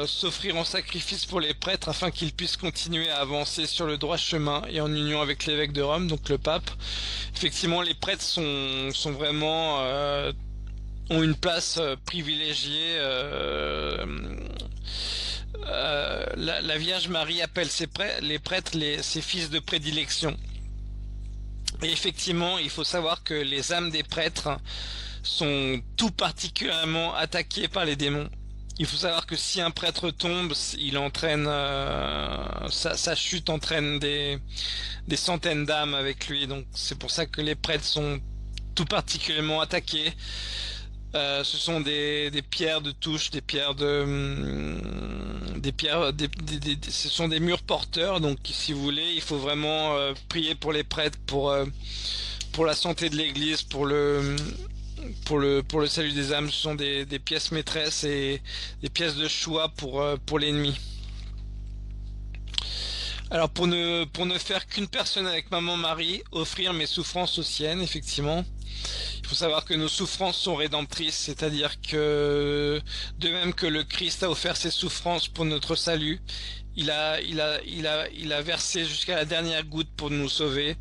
s'offrir en sacrifice pour les prêtres afin qu'ils puissent continuer à avancer sur le droit chemin et en union avec l'évêque de Rome, donc le pape. Effectivement, les prêtres sont vraiment ont une place privilégiée. La Vierge Marie appelle les prêtres ses fils de prédilection. Et effectivement, il faut savoir que les âmes des prêtres sont tout particulièrement attaquées par les démons. Il faut savoir que si un prêtre tombe, il entraîne sa chute entraîne des centaines d'âmes avec lui. Donc c'est pour ça que les prêtres sont tout particulièrement attaqués. Ce sont des pierres de touche, ce sont des murs porteurs. Donc si vous voulez, il faut vraiment prier pour les prêtres, pour la santé de l'Église, pour le salut des âmes. Ce sont des pièces maîtresses et des pièces de choix pour l'ennemi. Alors pour ne faire qu'une personne avec Maman Marie, offrir mes souffrances aux siennes, effectivement. Il faut savoir que nos souffrances sont rédemptrices, c'est-à-dire que de même que le Christ a offert ses souffrances pour notre salut, il a versé jusqu'à la dernière goutte pour nous sauver.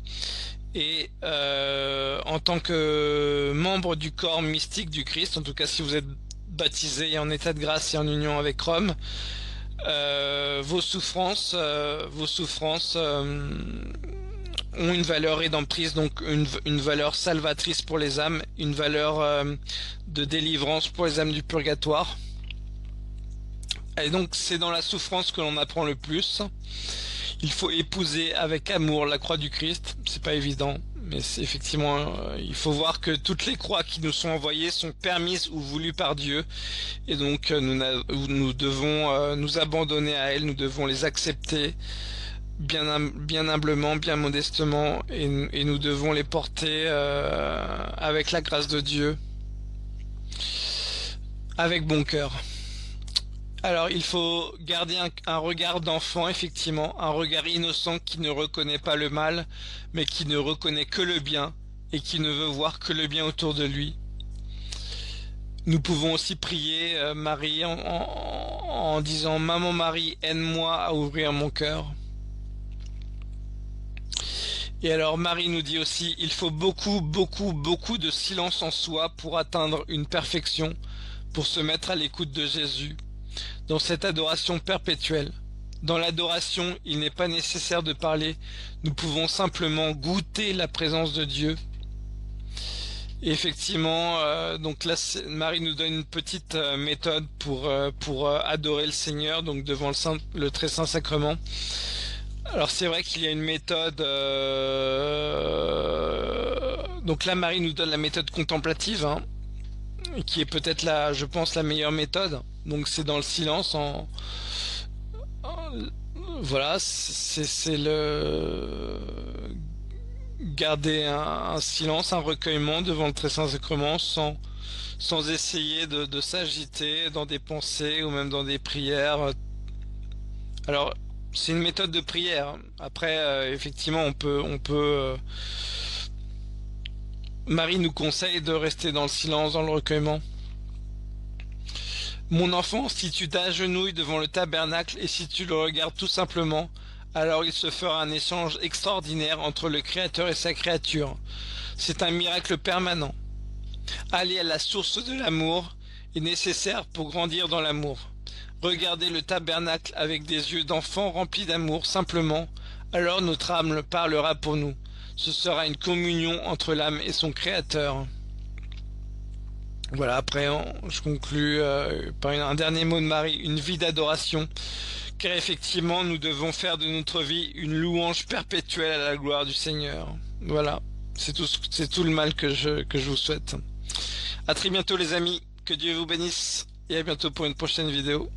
Et en tant que membre du corps mystique du Christ, en tout cas si vous êtes baptisé et en état de grâce et en union avec Rome, vos souffrances ont une valeur rédemptrice, donc une valeur salvatrice pour les âmes, une valeur de délivrance pour les âmes du purgatoire. Et donc c'est dans la souffrance que l'on apprend le plus. Il faut épouser avec amour la croix du Christ. C'est pas évident, mais c'est effectivement, il faut voir que toutes les croix qui nous sont envoyées sont permises ou voulues par Dieu, et donc nous devons nous abandonner à elles, nous devons les accepter bien humblement, bien modestement, et nous devons les porter avec la grâce de Dieu, avec bon cœur. Alors il faut garder un regard d'enfant, effectivement, un regard innocent qui ne reconnaît pas le mal, mais qui ne reconnaît que le bien, et qui ne veut voir que le bien autour de lui. Nous pouvons aussi prier Marie en disant « Maman Marie, aide-moi à ouvrir mon cœur ». Et alors Marie nous dit aussi, il faut beaucoup de silence en soi pour atteindre une perfection, pour se mettre à l'écoute de Jésus, dans cette adoration perpétuelle. Dans l'adoration, il n'est pas nécessaire de parler, nous pouvons simplement goûter la présence de Dieu. Et effectivement, donc là, Marie nous donne une petite méthode pour adorer le Seigneur, donc devant le très saint sacrement. Alors c'est vrai qu'il y a une méthode, donc là Marie nous donne la méthode contemplative, hein, qui est peut-être je pense la meilleure méthode. Donc c'est dans le silence, voilà, c'est le garder un silence, un recueillement devant le très saint sacrement, sans essayer de s'agiter dans des pensées ou même dans des prières. Alors c'est une méthode de prière. Après, effectivement, on peut. Marie nous conseille de rester dans le silence, dans le recueillement. Mon enfant, si tu t'agenouilles devant le tabernacle et si tu le regardes tout simplement, alors il se fera un échange extraordinaire entre le Créateur et sa créature. C'est un miracle permanent. Aller à la source de l'amour est nécessaire pour grandir dans l'amour. Regardez le tabernacle avec des yeux d'enfant remplis d'amour simplement, alors notre âme parlera pour nous. Ce sera une communion entre l'âme et son Créateur. Voilà, après je conclus par un dernier mot de Marie, une vie d'adoration, car effectivement nous devons faire de notre vie une louange perpétuelle à la gloire du Seigneur. Voilà, c'est tout le mal que je vous souhaite. À très bientôt les amis, que Dieu vous bénisse, et à bientôt pour une prochaine vidéo.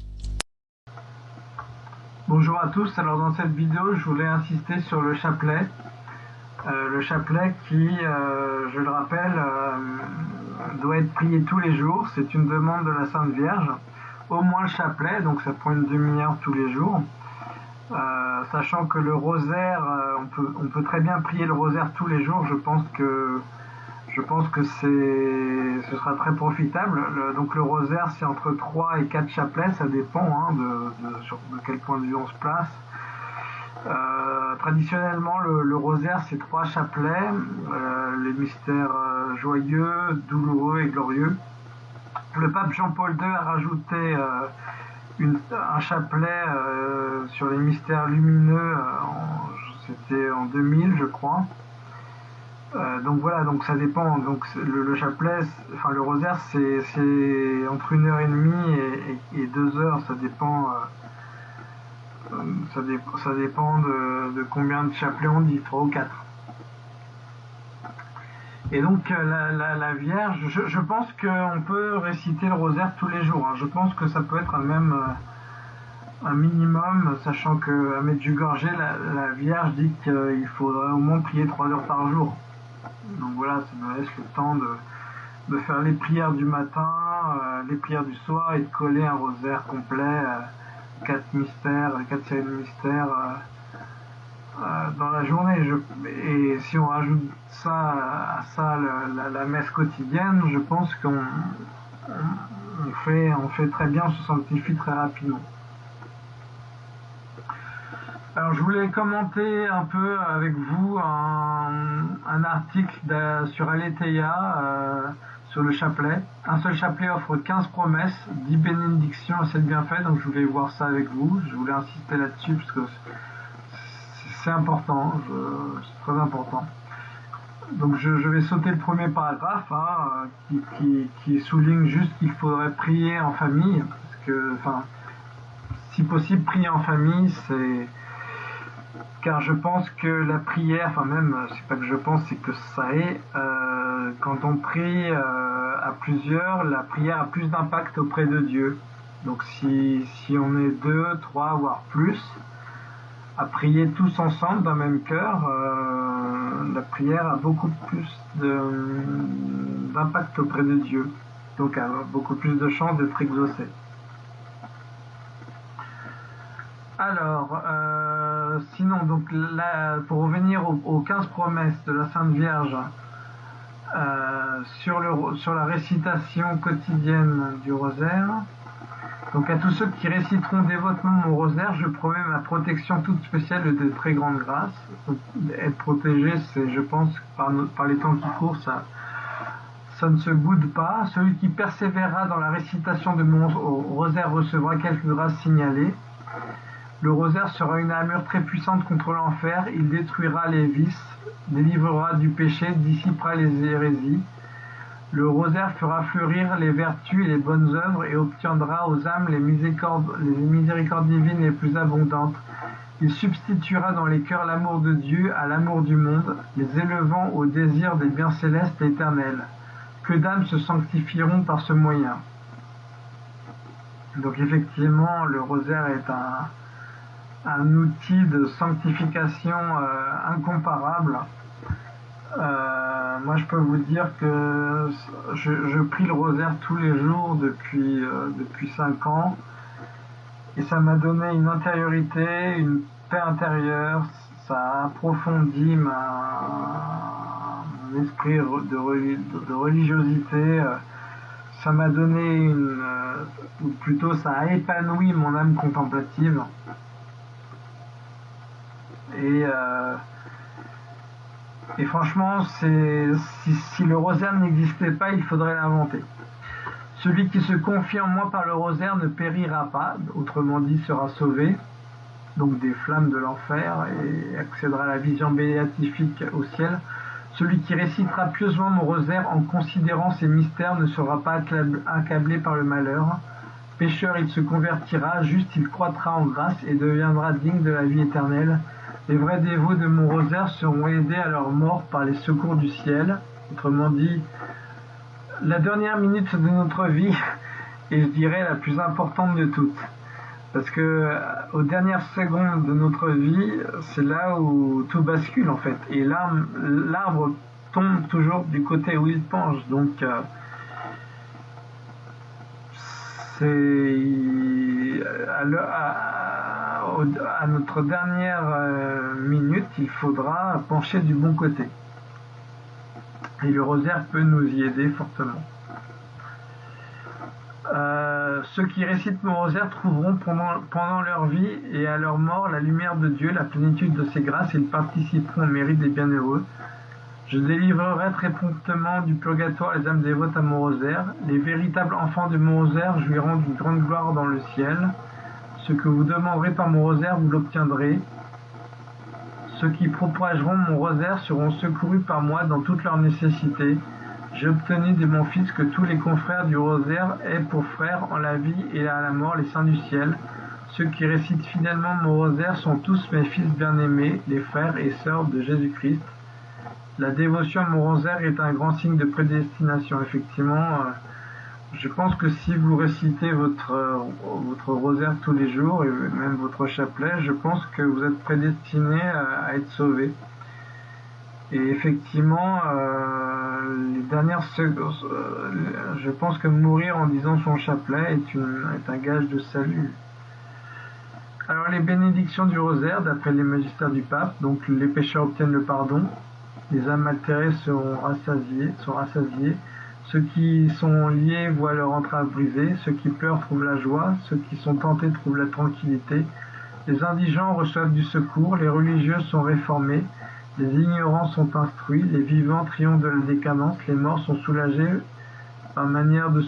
Bonjour à tous, alors dans cette vidéo je voulais insister sur le chapelet. Le chapelet qui, je le rappelle, doit être prié tous les jours. C'est une demande de la Sainte Vierge. Au moins le chapelet, donc ça prend une demi-heure tous les jours. Sachant que le rosaire, on peut très bien prier le rosaire tous les jours. Je pense que ce sera très profitable. Donc le rosaire, c'est entre 3 et 4 chapelets, ça dépend de quel point de vue on se place. Traditionnellement, le rosaire, c'est 3 chapelets, les mystères joyeux, douloureux et glorieux. Le pape Jean-Paul II a rajouté un chapelet sur les mystères lumineux, c'était en 2000, je crois. Donc voilà, donc ça dépend. Donc le chapelet, enfin le rosaire, c'est entre 1h30 et 2 heures. Ça dépend. Ça dépend de combien de chapelets on dit, 3 ou 4. Et donc la Vierge, je pense qu'on peut réciter le rosaire tous les jours. Hein. Je pense que ça peut être même un minimum, sachant qu'à Medjugorje, la Vierge dit qu'il faudrait au moins prier 3 heures par jour. Donc voilà, ça me laisse le temps de faire les prières du matin, les prières du soir et de coller un rosaire complet, 4 mystères, 4 séries de mystères dans la journée. Et si on rajoute ça à ça la messe quotidienne, je pense qu'on fait très bien, on se sanctifie très rapidement. Alors je voulais commenter un peu avec vous un article sur Aletheia sur le chapelet. Un seul chapelet offre 15 promesses, 10 bénédictions et 7 bienfaits, donc je voulais voir ça avec vous. Je voulais insister là-dessus parce que c'est important, c'est très important. Donc je vais sauter le premier paragraphe qui souligne juste qu'il faudrait prier en famille, parce que, enfin, si possible, prier en famille, car je pense que la prière, enfin même, c'est pas que je pense, c'est que ça est, quand on prie à plusieurs, la prière a plus d'impact auprès de Dieu. Donc si on est 2, 3, voire plus, à prier tous ensemble d'un même cœur, la prière a beaucoup plus d'impact auprès de Dieu. Donc a beaucoup plus de chances d'être exaucée. Alors, sinon, donc là, pour revenir aux 15 promesses de la Sainte Vierge, sur la récitation quotidienne du rosaire, donc à tous ceux qui réciteront dévotement mon rosaire, je promets ma protection toute spéciale et de très grande grâce. Donc, être protégé, c'est, je pense, par les temps qui courent, ça ne se boude pas. Celui qui persévérera dans la récitation de mon rosaire recevra quelques grâces signalées. Le rosaire sera une armure très puissante contre l'enfer. Il détruira les vices, délivrera du péché, dissipera les hérésies. Le rosaire fera fleurir les vertus et les bonnes œuvres et obtiendra aux âmes les miséricordes divines les plus abondantes. Il substituera dans les cœurs l'amour de Dieu à l'amour du monde, les élevant au désir des biens célestes et éternels. Que d'âmes se sanctifieront par ce moyen. Donc effectivement, le rosaire est un outil de sanctification incomparable. Moi je peux vous dire que je prie le rosaire tous les jours depuis 5 ans et ça m'a donné une intériorité, une paix intérieure, ça a approfondi mon esprit de religiosité, ça m'a donné ou plutôt ça a épanoui mon âme contemplative et franchement, si le rosaire n'existait pas, il faudrait l'inventer. Celui qui se confie en moi par le rosaire ne périra pas, autrement dit sera sauvé, donc des flammes de l'enfer, et accédera à la vision béatifique au ciel. Celui qui récitera pieusement mon rosaire en considérant ses mystères ne sera pas accablé par le malheur. Pécheur, il se convertira, juste il croîtra en grâce et deviendra digne de la vie éternelle. Les vrais dévots de mon rosaire seront aidés à leur mort par les secours du ciel. Autrement dit, la dernière minute de notre vie est, je dirais, la plus importante de toutes. Parce que aux dernières secondes de notre vie, c'est là où tout bascule en fait. Et l'arbre tombe toujours du côté où il penche. Donc c'est à notre dernière minute, il faudra pencher du bon côté. Et le rosaire peut nous y aider fortement. Ceux qui récitent mon rosaire trouveront pendant leur vie et à leur mort la lumière de Dieu, la plénitude de ses grâces, et ils participeront au mérite des bienheureux. Je délivrerai très promptement du purgatoire les âmes dévotes à mon rosaire. Les véritables enfants de mon rosaire jouiront d'une grande gloire dans le ciel. Ce que vous demanderez par mon rosaire, vous l'obtiendrez. Ceux qui propageront mon rosaire seront secourus par moi dans toutes leurs nécessités. J'ai obtenu de mon Fils que tous les confrères du rosaire aient pour frères en la vie et à la mort les saints du ciel. Ceux qui récitent fidèlement mon rosaire sont tous mes fils bien-aimés, les frères et sœurs de Jésus-Christ. La dévotion à mon rosaire est un grand signe de prédestination. Effectivement, je pense que si vous récitez votre rosaire tous les jours, et même votre chapelet, je pense que vous êtes prédestiné à être sauvé. Et effectivement, les dernières secondes, je pense que mourir en disant son chapelet est un gage de salut. Alors les bénédictions du rosaire, d'après les magistères du pape, donc les pécheurs obtiennent le pardon, les âmes altérées sont rassasiées, ceux qui sont liés voient leur entrave brisée, ceux qui pleurent trouvent la joie, ceux qui sont tentés trouvent la tranquillité, les indigents reçoivent du secours, les religieux sont réformés, les ignorants sont instruits, les vivants triomphent de la décadence, les morts sont soulagés par manière de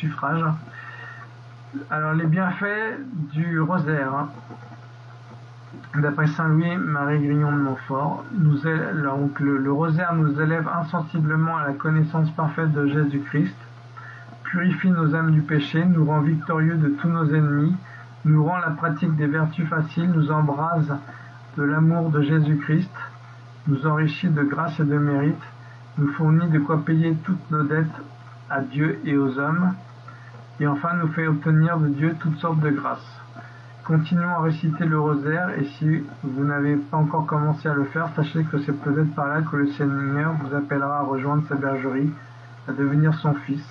suffrage. Alors les bienfaits du rosaire, d'après Saint Louis-Marie Grignon de Montfort, le rosaire nous élève insensiblement à la connaissance parfaite de Jésus-Christ, purifie nos âmes du péché, nous rend victorieux de tous nos ennemis, nous rend la pratique des vertus faciles, nous embrase de l'amour de Jésus-Christ, nous enrichit de grâce et de mérite, nous fournit de quoi payer toutes nos dettes à Dieu et aux hommes, et enfin nous fait obtenir de Dieu toutes sortes de grâces. Continuons à réciter le rosaire, et si vous n'avez pas encore commencé à le faire, sachez que c'est peut-être par là que le Seigneur vous appellera à rejoindre sa bergerie, à devenir son fils,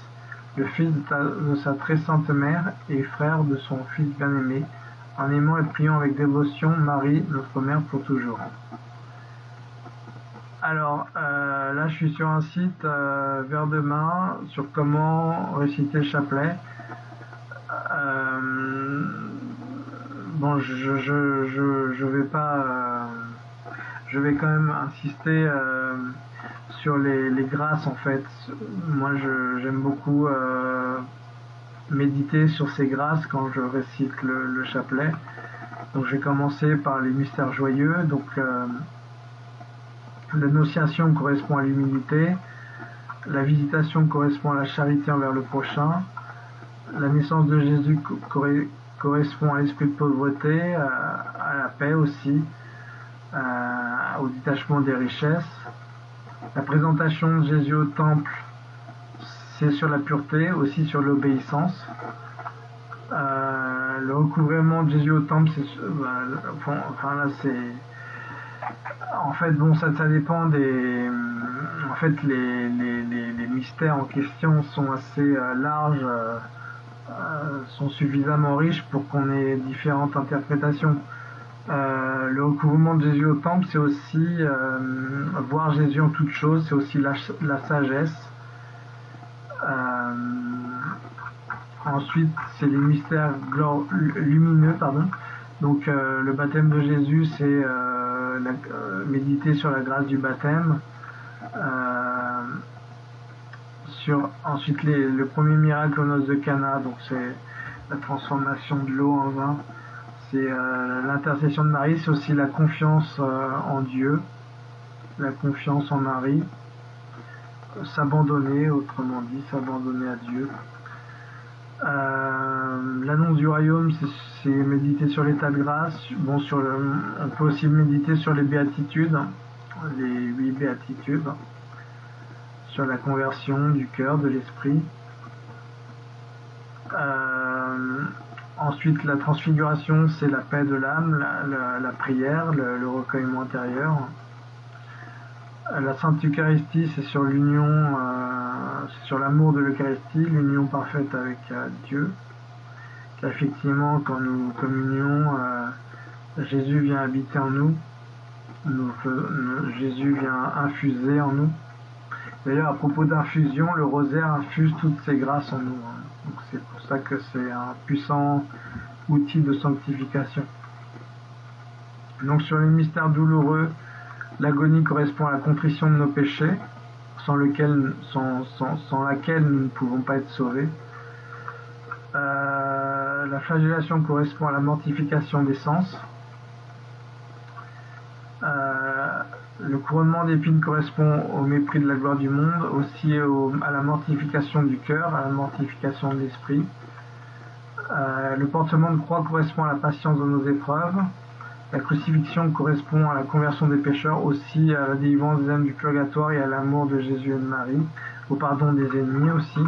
le fils de sa très sainte mère et frère de son fils bien-aimé, en aimant et priant avec dévotion Marie, notre mère, pour toujours. Alors, là je suis sur un site vers demain sur comment réciter le chapelet. Bon, je vais pas, je vais quand même insister sur les grâces en fait. Moi, j'aime beaucoup méditer sur ces grâces quand je récite le chapelet. Donc, je vais commencer par les mystères joyeux. Donc, l'annonciation correspond à l'humilité, la visitation correspond à la charité envers le prochain, la naissance de Jésus correspond à l'esprit de pauvreté, à la paix aussi, au détachement des richesses. La présentation de Jésus au temple, c'est sur la pureté, aussi sur l'obéissance. Le recouvrement de Jésus au temple, en fait, bon, ça dépend des... En fait, les mystères en question sont assez larges, sont suffisamment riches pour qu'on ait différentes interprétations. Le recouvrement de Jésus au temple, c'est aussi voir Jésus en toutes choses, c'est aussi la sagesse. Ensuite, c'est les mystères lumineux, pardon. Donc, le baptême de Jésus, c'est méditer sur la grâce du baptême. Ensuite, le premier miracle aux noces de Cana, donc c'est la transformation de l'eau en vin. C'est l'intercession de Marie, c'est aussi la confiance en Dieu, la confiance en Marie. S'abandonner, autrement dit, s'abandonner à Dieu. L'annonce du royaume, c'est méditer sur l'état de grâce. Bon, on peut aussi méditer sur les béatitudes, les 8 béatitudes, sur la conversion du cœur, de l'esprit. Ensuite, la transfiguration, c'est la paix de l'âme, la prière, le recueillement intérieur. La Sainte Eucharistie, c'est sur l'union, c'est sur l'amour de l'Eucharistie, l'union parfaite avec Dieu. Car effectivement, quand nous communions, Jésus vient habiter en nous, Jésus vient infuser en nous. D'ailleurs, à propos d'infusion, le rosaire infuse toutes ses grâces en nous. Donc c'est pour ça que c'est un puissant outil de sanctification. Donc sur les mystères douloureux, l'agonie correspond à la contrition de nos péchés, sans laquelle nous ne pouvons pas être sauvés. La flagellation correspond à la mortification des sens. Le couronnement d'épines correspond au mépris de la gloire du monde, aussi à la mortification du cœur, à la mortification de l'esprit. Le portement de croix correspond à la patience dans nos épreuves. La crucifixion correspond à la conversion des pécheurs, aussi à la délivrance des âmes du purgatoire et à l'amour de Jésus et de Marie, au pardon des ennemis aussi.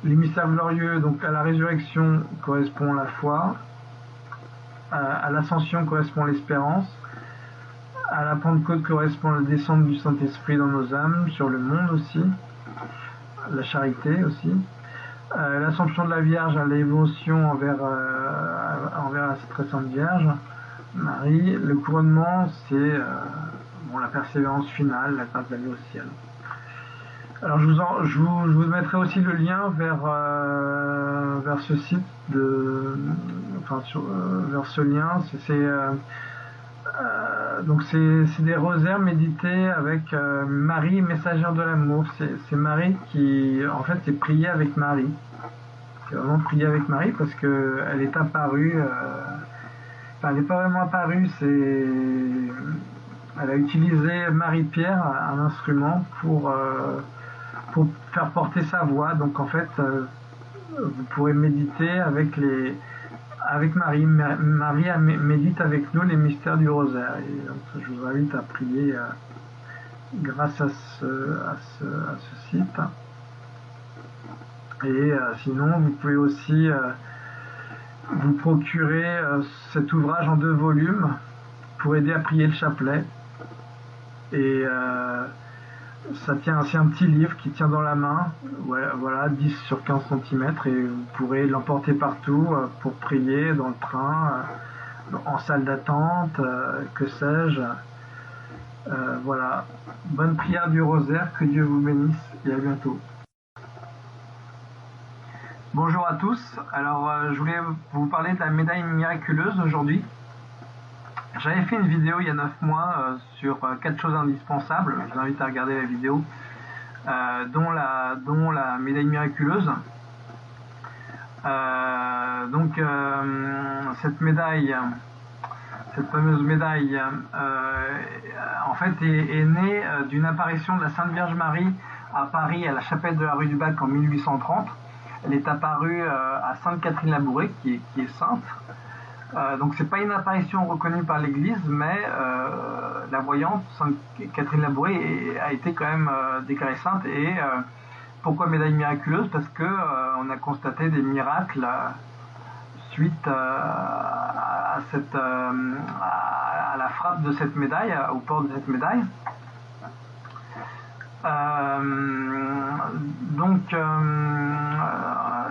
Les mystères glorieux, donc à la résurrection correspond la foi, à l'ascension correspond l'espérance, à la Pentecôte correspond la descente du Saint-Esprit dans nos âmes, sur le monde aussi, la charité aussi. L'Assomption de la Vierge à l'évolution envers la très sainte Vierge, Marie. Le couronnement, c'est la persévérance finale, la grâce d'aller au ciel. Alors je vous mettrai aussi le lien vers ce site, vers ce lien. Donc c'est des rosaires médités avec Marie, messagère de l'amour. C'est Marie qui, en fait, c'est prier avec Marie. C'est vraiment prier avec Marie parce que elle est apparue. Elle n'est pas vraiment apparue. Elle a utilisé Marie-Pierre, un instrument, pour faire porter sa voix. Donc en fait, vous pourrez méditer avec Marie. Marie médite avec nous les mystères du rosaire. Et donc, je vous invite à prier grâce à ce site. Et sinon, vous pouvez aussi vous procurer cet ouvrage en 2 volumes pour aider à prier le chapelet. Et c'est un petit livre qui tient dans la main, voilà, 10 sur 15 cm, et vous pourrez l'emporter partout pour prier dans le train, en salle d'attente, que sais-je. Voilà, bonne prière du rosaire, que Dieu vous bénisse et à bientôt. Bonjour à tous, alors je voulais vous parler de la médaille miraculeuse aujourd'hui. J'avais fait une vidéo il y a 9 mois sur 4 choses indispensables. Je vous invite à regarder la vidéo, dont la médaille miraculeuse. Cette fameuse médaille, en fait, est née d'une apparition de la Sainte Vierge Marie à Paris, à la chapelle de la rue du Bac en 1830. Elle est apparue à Sainte-Catherine-Labouré, qui est sainte. Donc c'est pas une apparition reconnue par l'Église, mais la voyante Sainte Catherine Labouré a été quand même déclarée sainte. Et pourquoi médaille miraculeuse? Parce que on a constaté des miracles suite à la frappe de cette médaille, au port de cette médaille.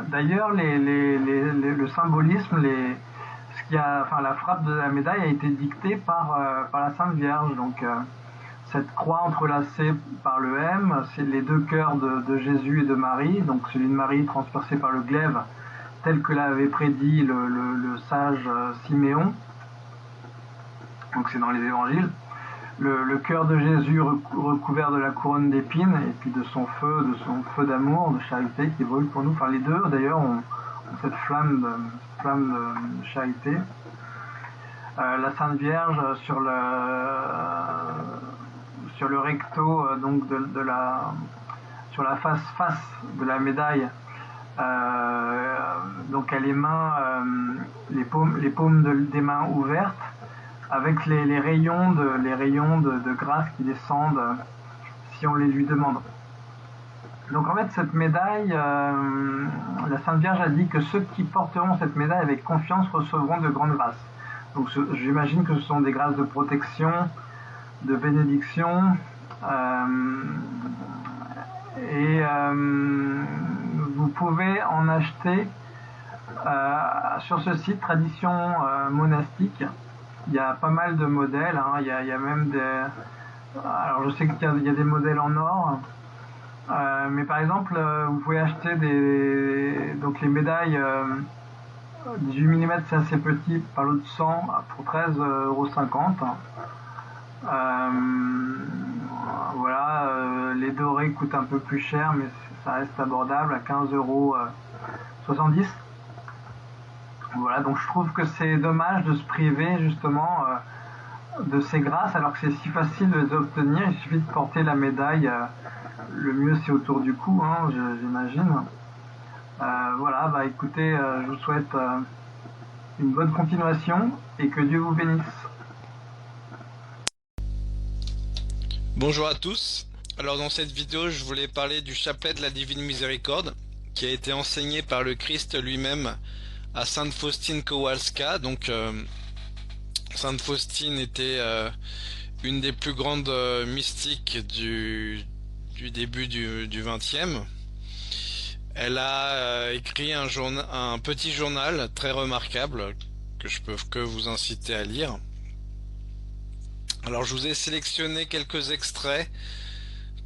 D'ailleurs, le symbolisme, la frappe de la médaille a été dictée par la Sainte Vierge. Donc, cette croix entrelacée par le M, c'est les 2 cœurs de Jésus et de Marie. Donc, celui de Marie transpercé par le glaive, tel que l'avait prédit le sage Siméon. Donc, c'est dans les évangiles. Le cœur de Jésus recouvert de la couronne d'épines et puis de son feu d'amour, de charité qui brûle pour nous. Enfin, les deux d'ailleurs ont cette flamme de charité. La Sainte Vierge sur le recto, donc sur la face de la médaille, donc elle les paumes des mains ouvertes, avec les rayons de grâce qui descendent si on les lui demande. Donc en fait, cette médaille, la Sainte Vierge a dit que ceux qui porteront cette médaille avec confiance recevront de grandes grâces. Donc j'imagine que ce sont des grâces de protection, de bénédiction, et vous pouvez en acheter sur ce site Tradition Monastique. Il y a pas mal de modèles, hein. Il y a même des... Alors je sais qu'il y a des modèles en or, mais par exemple, vous pouvez acheter donc les médailles 18 mm, c'est assez petit, par lot de 100 pour 13,50 €. Voilà, les dorés coûtent un peu plus cher, mais ça reste abordable à 15,70 €. Voilà, donc je trouve que c'est dommage de se priver justement de ces grâces alors que c'est si facile de les obtenir. Il suffit de porter la médaille. Le mieux c'est autour du cou, hein, j'imagine. Voilà, bah écoutez, je vous souhaite une bonne continuation et que Dieu vous bénisse. Bonjour à tous. Alors dans cette vidéo, je voulais parler du chapelet de la Divine Miséricorde qui a été enseigné par le Christ lui-même à Sainte Faustine Kowalska. Donc Sainte Faustine était une des plus grandes mystiques du début du XXe. Elle a écrit un petit journal très remarquable que je peux que vous inciter à lire. Alors je vous ai sélectionné quelques extraits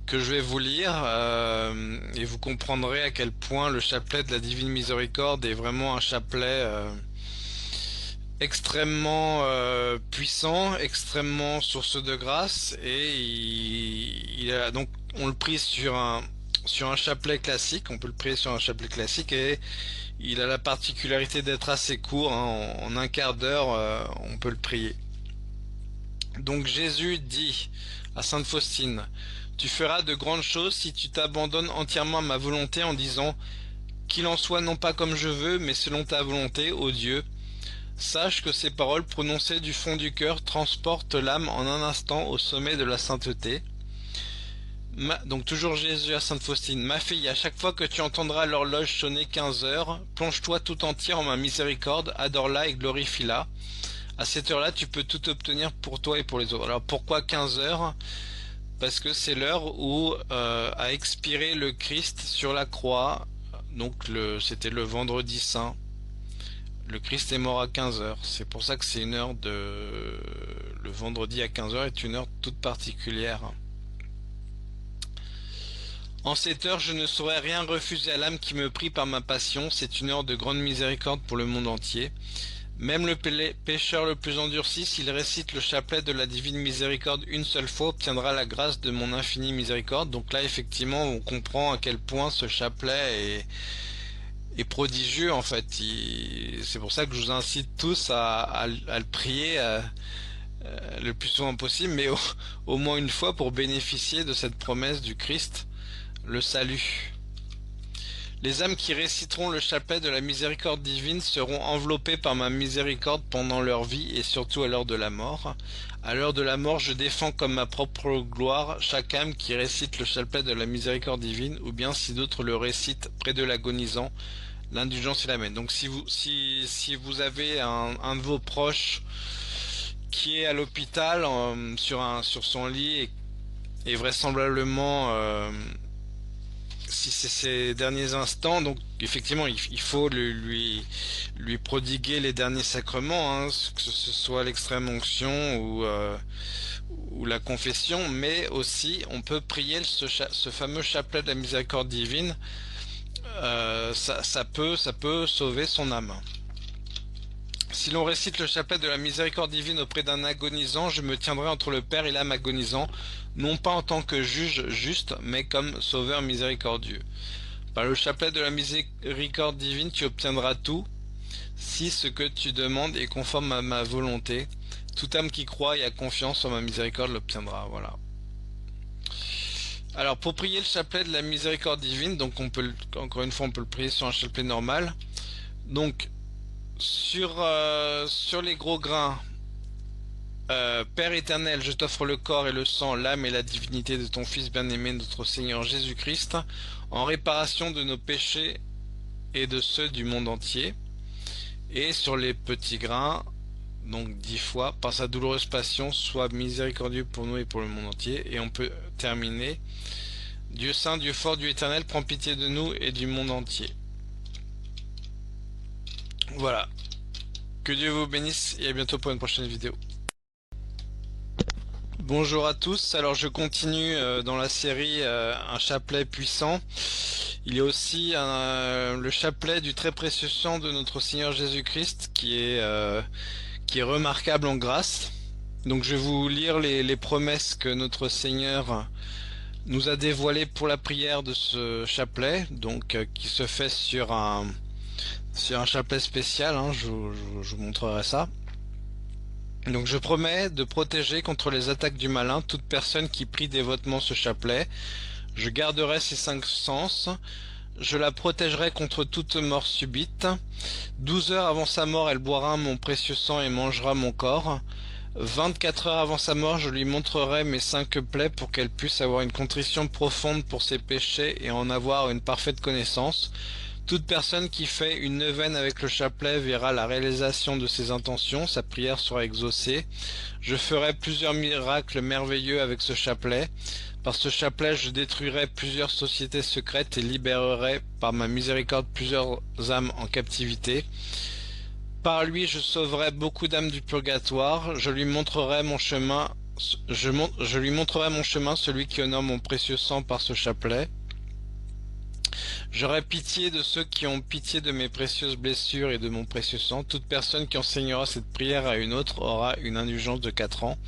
que je vais vous lire et vous comprendrez à quel point le chapelet de la Divine Miséricorde est vraiment un chapelet extrêmement puissant, extrêmement source de grâce, et donc on le prie sur un chapelet classique, on peut le prier sur un chapelet classique, et il a la particularité d'être assez court, hein, en un quart d'heure on peut le prier. Donc Jésus dit à Sainte Faustine: tu feras de grandes choses si tu t'abandonnes entièrement à ma volonté en disant qu'il en soit non pas comme je veux mais selon ta volonté, ô Dieu. Sache que ces paroles prononcées du fond du cœur transportent l'âme en un instant au sommet de la sainteté. Donc toujours Jésus à Sainte Faustine: ma fille, à chaque fois que tu entendras l'horloge sonner 15 heures, plonge-toi tout entière en ma miséricorde, adore-la et glorifie-la. À cette heure-là, tu peux tout obtenir pour toi et pour les autres. Alors pourquoi 15 heures? Parce que c'est l'heure où a expiré le Christ sur la croix. Donc c'était le vendredi saint. Le Christ est mort à 15 heures. C'est pour ça que c'est une heure le vendredi à 15 heures est une heure toute particulière. En cette heure, je ne saurais rien refuser à l'âme qui me prie par ma passion. C'est une heure de grande miséricorde pour le monde entier. Même le pécheur le plus endurci, s'il récite le chapelet de la Divine Miséricorde une seule fois, obtiendra la grâce de mon infinie miséricorde. Donc là, effectivement, on comprend à quel point ce chapelet est prodigieux, en fait. C'est pour ça que je vous incite tous à le prier le plus souvent possible, mais au moins une fois, pour bénéficier de cette promesse du Christ, le salut. Les âmes qui réciteront le chapelet de la miséricorde divine seront enveloppées par ma miséricorde pendant leur vie et surtout à l'heure de la mort. À l'heure de la mort, je défends comme ma propre gloire chaque âme qui récite le chapelet de la miséricorde divine, ou bien si d'autres le récitent près de l'agonisant, l'indulgence est la mienne. Donc si vous avez un de vos proches qui est à l'hôpital sur son lit et vraisemblablement si c'est ses derniers instants, donc effectivement il faut lui prodiguer les derniers sacrements, hein, que ce soit l'extrême onction ou la confession, mais aussi on peut prier ce fameux chapelet de la miséricorde divine. Ça peut sauver son âme. Si l'on récite le chapelet de la miséricorde divine auprès d'un agonisant, je me tiendrai entre le Père et l'âme agonisant, non pas en tant que juge juste, mais comme sauveur miséricordieux. Par le chapelet de la miséricorde divine, tu obtiendras tout, si ce que tu demandes est conforme à ma volonté. Toute âme qui croit et a confiance en ma miséricorde l'obtiendra. Voilà. Alors pour prier le chapelet de la miséricorde divine, donc encore une fois on peut le prier sur un chapelet normal. Donc sur les gros grains, Père éternel, je t'offre le corps et le sang, l'âme et la divinité de ton Fils bien-aimé, notre Seigneur Jésus-Christ, en réparation de nos péchés et de ceux du monde entier. Et sur les petits grains, donc 10 fois, par sa douloureuse passion, sois miséricordieux pour nous et pour le monde entier. Et on peut terminer: Dieu saint, Dieu fort, Dieu éternel, prends pitié de nous et du monde entier. Voilà. Que Dieu vous bénisse et à bientôt pour une prochaine vidéo. Bonjour à tous, alors je continue dans la série un chapelet puissant. Il y a aussi le chapelet du très précieux sang de notre Seigneur Jésus-Christ qui est remarquable en grâce. Donc je vais vous lire les promesses que notre Seigneur nous a dévoilées pour la prière de ce chapelet, donc qui se fait sur un chapelet spécial, hein, je vous montrerai ça. Donc je promets de protéger contre les attaques du malin toute personne qui prie dévotement ce chapelet. Je garderai ses 5 sens. Je la protégerai contre toute mort subite. 12 heures avant sa mort, elle boira mon précieux sang et mangera mon corps. 24 heures avant sa mort, je lui montrerai mes 5 plaies pour qu'elle puisse avoir une contrition profonde pour ses péchés et en avoir une parfaite connaissance. Toute personne qui fait une neuvaine avec le chapelet verra la réalisation de ses intentions, sa prière sera exaucée. Je ferai plusieurs miracles merveilleux avec ce chapelet. Par ce chapelet, je détruirai plusieurs sociétés secrètes et libérerai par ma miséricorde plusieurs âmes en captivité. Par lui, je sauverai beaucoup d'âmes du purgatoire. Je lui montrerai mon chemin. Je lui montrerai mon chemin, celui qui honore mon précieux sang par ce chapelet. J'aurai pitié de ceux qui ont pitié de mes précieuses blessures et de mon précieux sang. Toute personne qui enseignera cette prière à une autre aura une indulgence de 4 ans.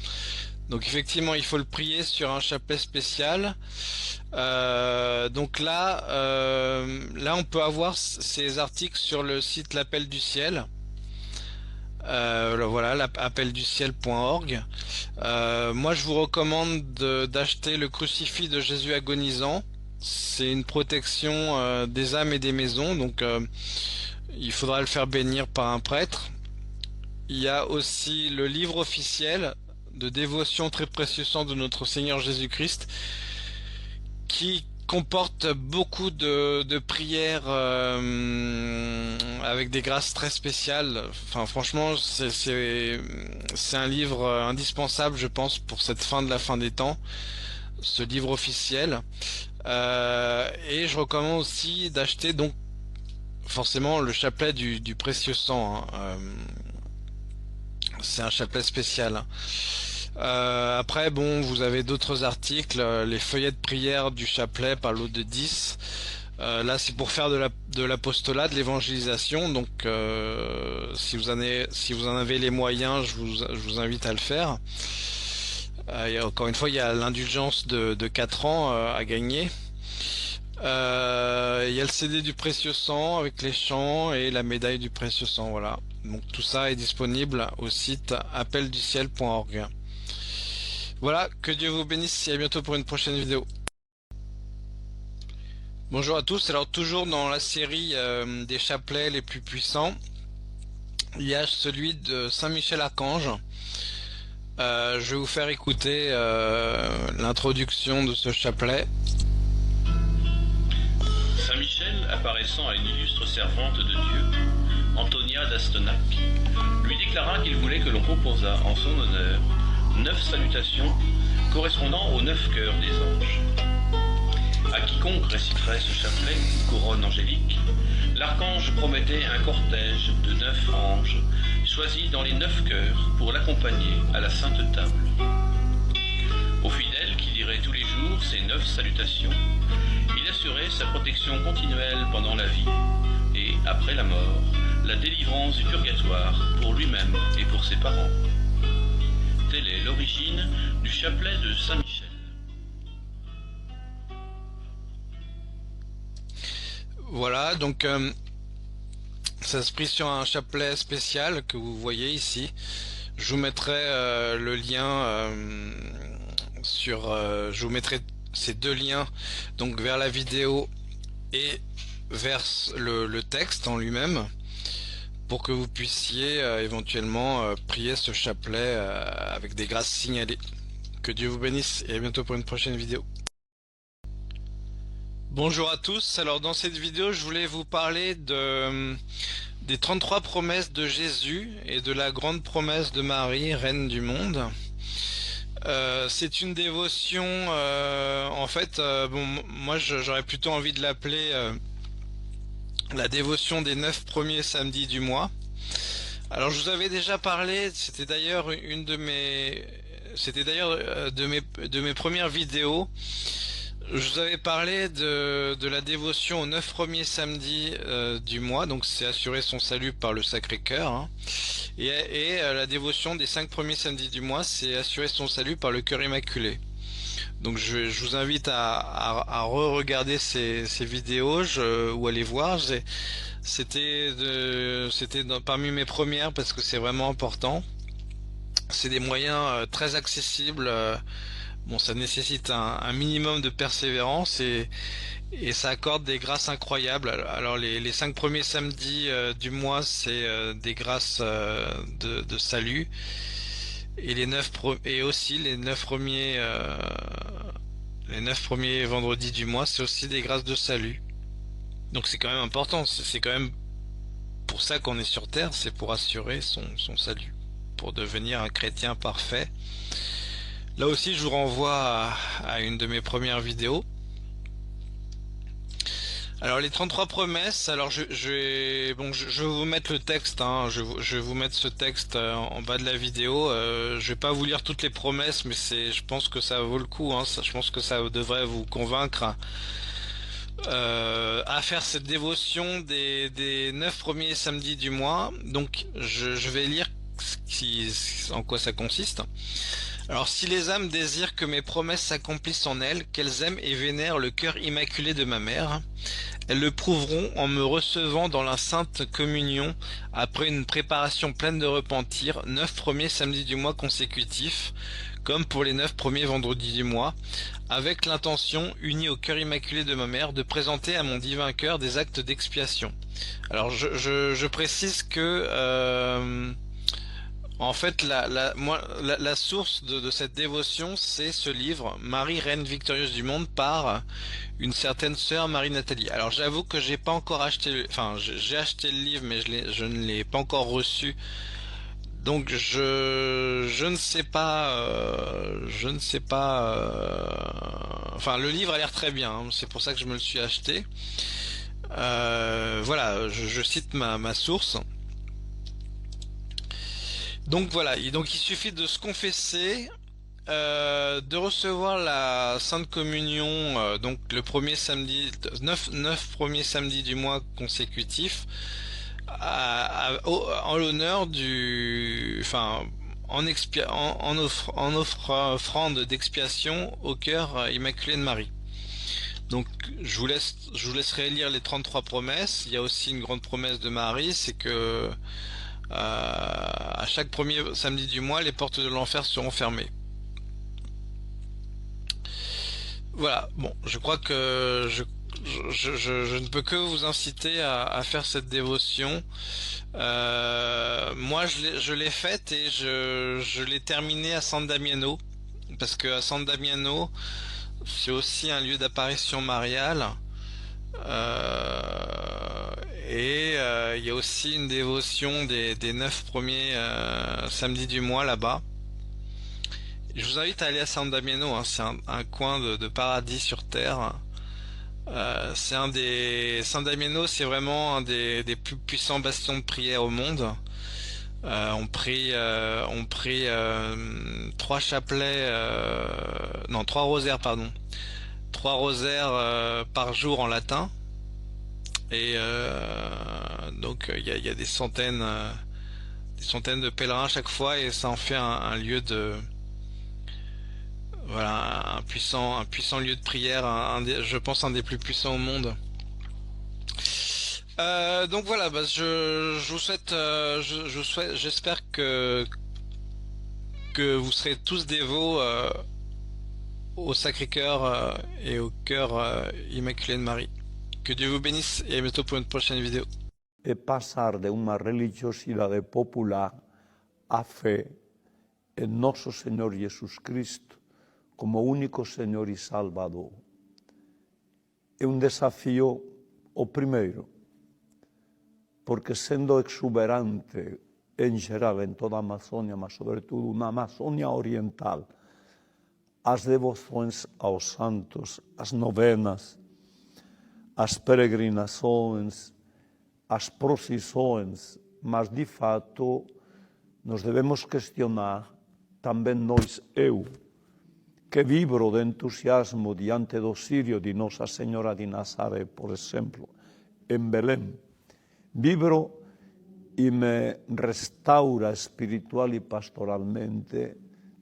Donc effectivement, il faut le prier sur un chapelet spécial. Donc là, on peut avoir ces articles sur le site L'Appel du Ciel. Voilà, l'appelduciel.org. Moi, je vous recommande d'acheter le crucifix de Jésus agonisant. C'est une protection des âmes et des maisons, donc il faudra le faire bénir par un prêtre. Il y a aussi le livre officiel de dévotion très précieux sang de notre Seigneur Jésus-Christ, qui comporte beaucoup de prières avec des grâces très spéciales. Enfin, franchement, c'est un livre indispensable, je pense, pour cette fin de la fin des temps, ce livre officiel. Et je recommande aussi d'acheter donc forcément le chapelet du précieux sang. C'est un chapelet spécial. Après, bon, vous avez d'autres articles, les feuillets de prière du chapelet par lot de 10. Là, c'est pour faire de l'apostolat, de l'évangélisation. Donc, si vous en avez les moyens, je vous invite à le faire. Encore une fois, il y a l'indulgence de 4 ans à gagner. Il y a le CD du précieux sang avec les chants et la médaille du précieux sang. Voilà. Donc tout ça est disponible au site appelduciel.org. Voilà, que Dieu vous bénisse et à bientôt pour une prochaine vidéo. Bonjour à tous, alors toujours dans la série des chapelets les plus puissants, il y a celui de Saint-Michel-Archange. Je vais vous faire écouter l'introduction de ce chapelet. Saint-Michel, apparaissant à une illustre servante de Dieu, Antonia d'Astenac, lui déclara qu'il voulait que l'on composât en son honneur 9 salutations correspondant aux 9 cœurs des anges. À quiconque réciterait ce chapelet, couronne angélique, l'archange promettait un cortège de 9 anges, choisis dans les 9 cœurs pour l'accompagner à la sainte table. Aux fidèles qui diraient tous les jours ces 9 salutations, il assurait sa protection continuelle pendant la vie et, après la mort, la délivrance du purgatoire pour lui-même et pour ses parents. Telle est l'origine du chapelet de Saint-Michel. Voilà, donc ça se prie sur un chapelet spécial que vous voyez ici. Je vous mettrai le lien je vous mettrai ces 2 liens, donc vers la vidéo et vers le texte en lui-même, pour que vous puissiez éventuellement prier ce chapelet avec des grâces signalées. Que Dieu vous bénisse et à bientôt pour une prochaine vidéo. Bonjour à tous, alors dans cette vidéo je voulais vous parler des 33 promesses de Jésus et de la grande promesse de Marie, reine du monde. C'est une dévotion, en fait, bon, moi j'aurais plutôt envie de l'appeler la dévotion des 9 premiers samedis du mois. Alors je vous avais déjà parlé, c'était d'ailleurs de mes premières vidéos. Je vous avais parlé de la dévotion aux 9 premiers samedis du mois, donc c'est assurer son salut par le Sacré-Cœur, hein. Et la dévotion des 5 premiers samedis du mois, c'est assurer son salut par le Cœur Immaculé. Donc je vous invite à re-regarder ces vidéos ou à les voir. C'était parmi mes premières parce que c'est vraiment important. C'est des moyens très accessibles. Bon, ça nécessite un minimum de persévérance et ça accorde des grâces incroyables. Alors les 5 premiers samedis du mois, c'est des grâces de salut. Et et aussi les 9 premiers vendredis du mois, c'est aussi des grâces de salut. Donc c'est quand même important, c'est quand même pour ça qu'on est sur terre, c'est pour assurer son salut, pour devenir un chrétien parfait. Là aussi, je vous renvoie à une de mes premières vidéos. Alors les 33 promesses, alors je vais vous mettre le texte, hein, je vais vous mettre ce texte en bas de la vidéo. Je vais pas vous lire toutes les promesses, mais je pense que ça vaut le coup, hein, je pense que ça devrait vous convaincre à faire cette dévotion des 9 premiers samedis du mois. Donc je vais lire en quoi ça consiste. Alors, si les âmes désirent que mes promesses s'accomplissent en elles, qu'elles aiment et vénèrent le cœur immaculé de ma mère, elles le prouveront en me recevant dans la sainte communion après une préparation pleine de repentir, 9 premiers samedis du mois consécutifs, comme pour les 9 premiers vendredis du mois, avec l'intention, unie au cœur immaculé de ma mère, de présenter à mon divin cœur des actes d'expiation. Alors, je précise que... en fait, la source de cette dévotion, c'est ce livre, Marie, Reine victorieuse du monde, par une certaine sœur Marie-Nathalie. Alors j'avoue que j'ai pas encore acheté, j'ai acheté le livre, mais je ne l'ai pas encore reçu. Donc je ne sais pas, enfin le livre a l'air très bien, hein, c'est pour ça que je me le suis acheté. Voilà, je cite ma source. Donc voilà, donc il suffit de se confesser, de recevoir la Sainte Communion, donc le premier samedi, 9 premiers samedis du mois consécutifs, en l'honneur en offrande d'expiation au cœur immaculé de Marie. Donc je vous laisserai lire les 33 promesses. Il y a aussi une grande promesse de Marie, c'est que à chaque premier samedi du mois, les portes de l'enfer seront fermées. Voilà, bon, je crois que je ne peux que vous inciter à faire cette dévotion. Moi, je l'ai faite et je l'ai terminée à San Damiano, parce que à San Damiano, c'est aussi un lieu d'apparition mariale. Et il y a aussi une dévotion des 9 premiers samedis du mois là-bas. Je vous invite à aller à San Damiano, hein, c'est un coin de paradis sur terre. San Damiano, c'est vraiment un des plus puissants bastions de prière au monde. On prie 3 chapelets, non 3 rosaires pardon, 3 rosaires par jour en latin. Et donc il y a des centaines de pèlerins à chaque fois, et ça en fait un lieu de, voilà, un puissant lieu de prière, je pense un des plus puissants au monde. Donc voilà, je vous souhaite, j'espère que vous serez tous dévots au Sacré-Cœur et au cœur immaculé de Marie. Que Dieu vous bénisse et à bientôt pour une prochaine vidéo. Es pasar de una religiosidad popular a fe en nuestro Señor Jesucristo como único Señor y Salvador. É un desafío, o primeiro, porque sendo exuberante en geral en toda a Amazônia, mas sobretudo na Amazônia Oriental, as devoções aos santos, as novenas, as peregrinações, as procissões, mas de fato nos devemos questionar também nós, eu, que vibro de entusiasmo diante do Sirio de Nossa Senhora de Nazaré, por exemplo, em Belém. Vibro e me restaura espiritual e pastoralmente.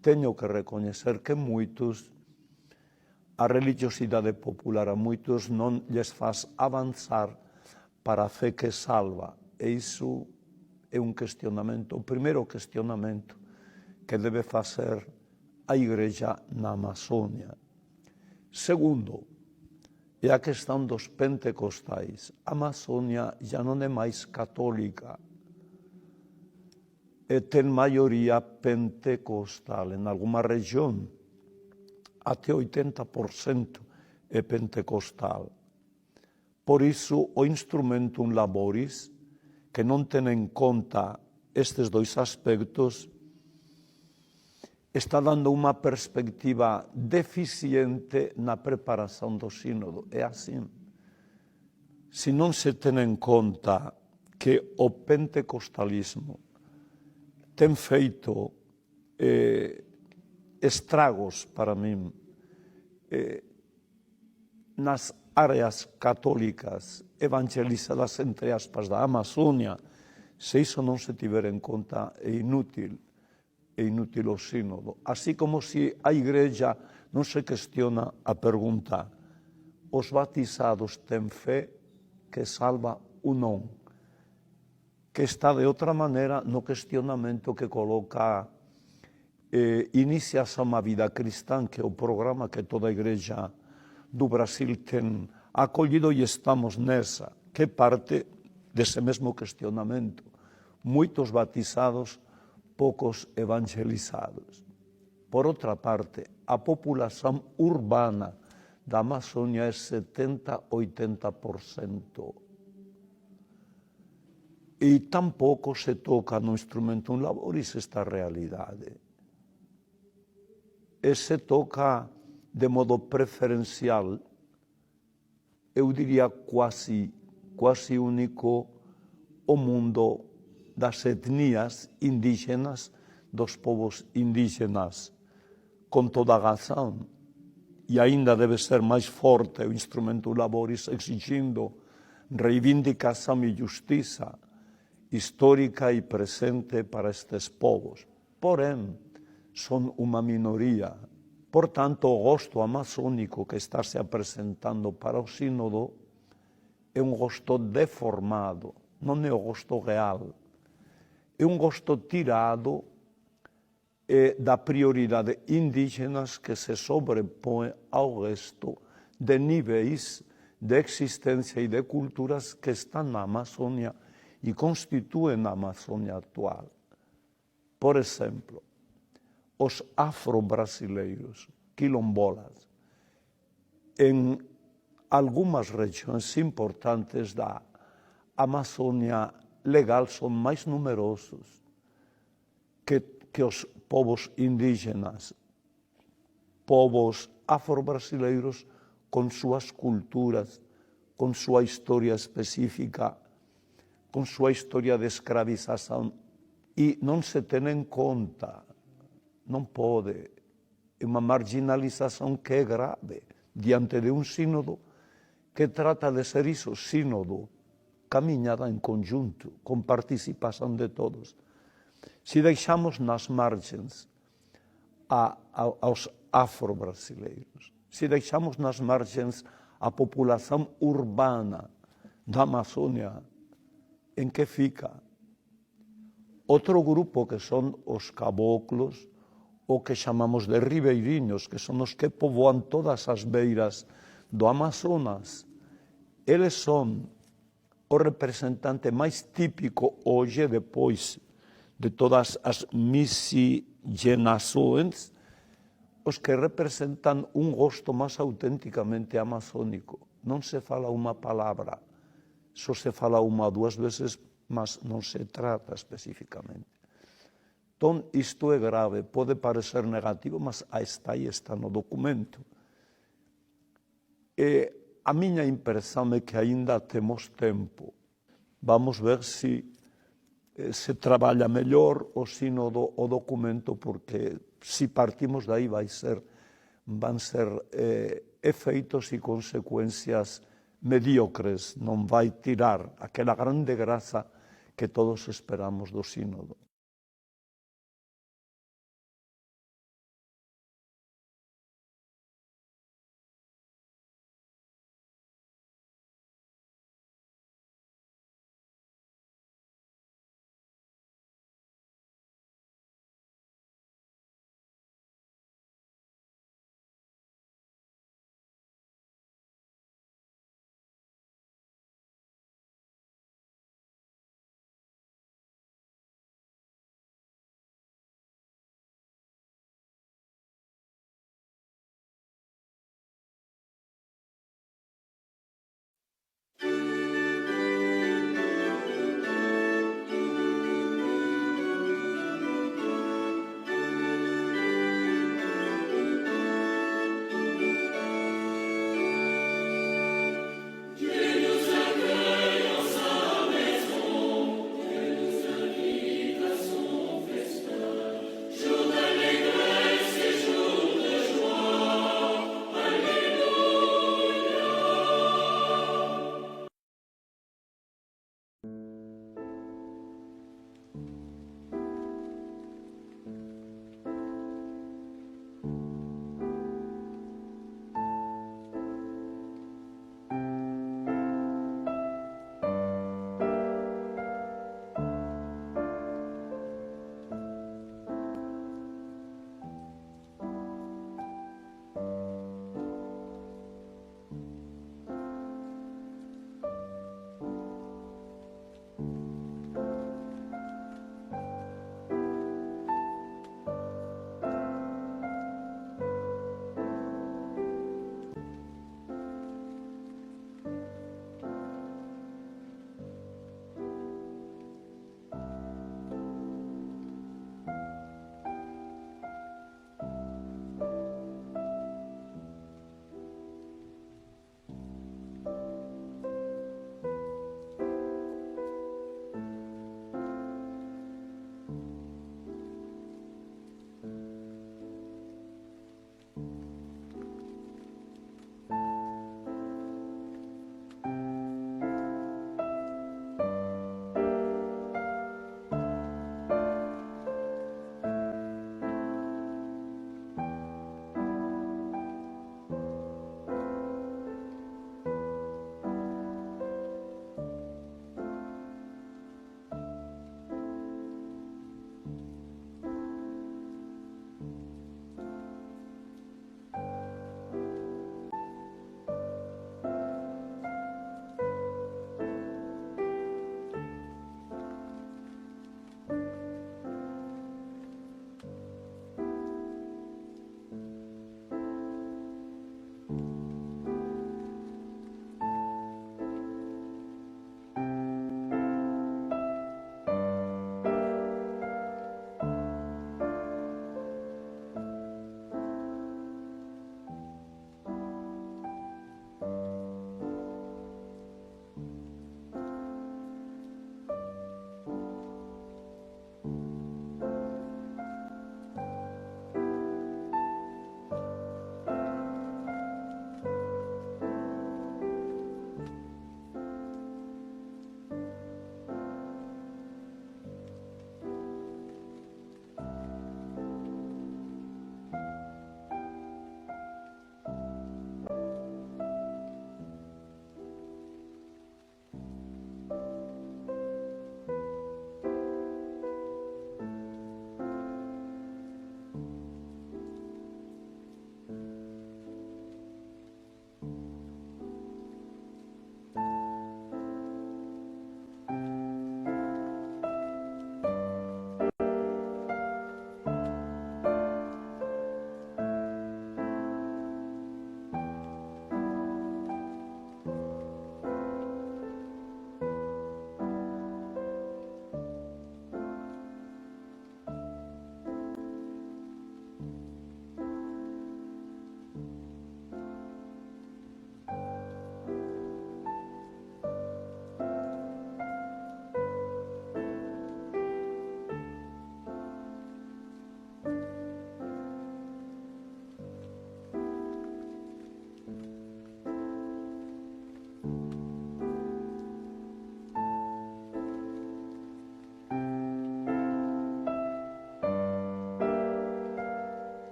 Tenho que reconhecer que muitos, a religiosidade popular a muitos non lhes faz avançar para a fé que salva. E iso é un questionamento, o primeiro questionamento que debe facer a Igrexa na Amazónia. Segundo, é a questão dos pentecostais. A Amazónia já não é mais católica, tem maioria pentecostal. Em alguma região, até 80% é pentecostal. Por isso, o Instrumentum Laboris, que não tem em conta estes dois aspectos, está dando uma perspectiva deficiente na preparação do sínodo. É assim. Se não se tem em conta que o pentecostalismo tem feito estragos, para mim, nas áreas católicas evangelizadas, entre aspas, da Amazônia, se isso não se tiver em conta, é inútil o sínodo. Assim como se a Igreja não se questiona a pergunta: os batizados têm fé que salva ou não? Que está de outra maneira no questionamento que coloca Iniciação à Vida Cristã, que é o programa que toda a Igreja do Brasil tem acolhido, e estamos nessa, que parte desse mesmo questionamento. Muitos batizados, poucos evangelizados. Por outra parte, a população urbana da Amazônia é 70-80%. E tampouco se toca no Instrumentum Laboris esta realidade. E se toca de modo preferencial, eu diria quase único, o mundo das etnias indígenas, dos povos indígenas, com toda a razão. E ainda deve ser mais forte o Instrumentum Laboris exigindo reivindicação e justiça histórica e presente para estes povos. Porém, são uma minoria. Portanto, o gosto amazônico que está se apresentando para o sínodo é um gosto deformado, não é o gosto real. É um gosto tirado da prioridade indígenas que se sobrepõe ao resto de níveis de existência e de culturas que estão na Amazônia e constituem a Amazônia atual. Por exemplo, os afro-brasileiros, quilombolas, em algumas regiões importantes da Amazônia legal são mais numerosos que os povos indígenas, povos afro-brasileiros com suas culturas, com sua história específica, com sua história de escravização, e não se tem em conta, não pode, é uma marginalização que é grave diante de um sínodo que trata de ser isso, sínodo, caminhada em conjunto, com participação de todos. Se deixamos nas margens aos afro-brasileiros, se deixamos nas margens a população urbana da Amazônia, em que fica? Outro grupo que são os caboclos, ou que chamamos de ribeirinhos, que são os que povoam todas as beiras do Amazonas. Eles são o representante mais típico hoje, depois de todas as miscigenações, os que representam um gosto mais autenticamente amazônico. Não se fala uma palavra, só se fala uma ou duas vezes, mas não se trata especificamente. Então, isto é grave, pode parecer negativo, mas aí está no documento. E a minha impressão é que ainda temos tempo. Vamos ver se se trabalha melhor o sínodo, o documento, porque se partimos daí vão ser efeitos e consequências medíocres, não vai tirar aquela grande graça que todos esperamos do sínodo.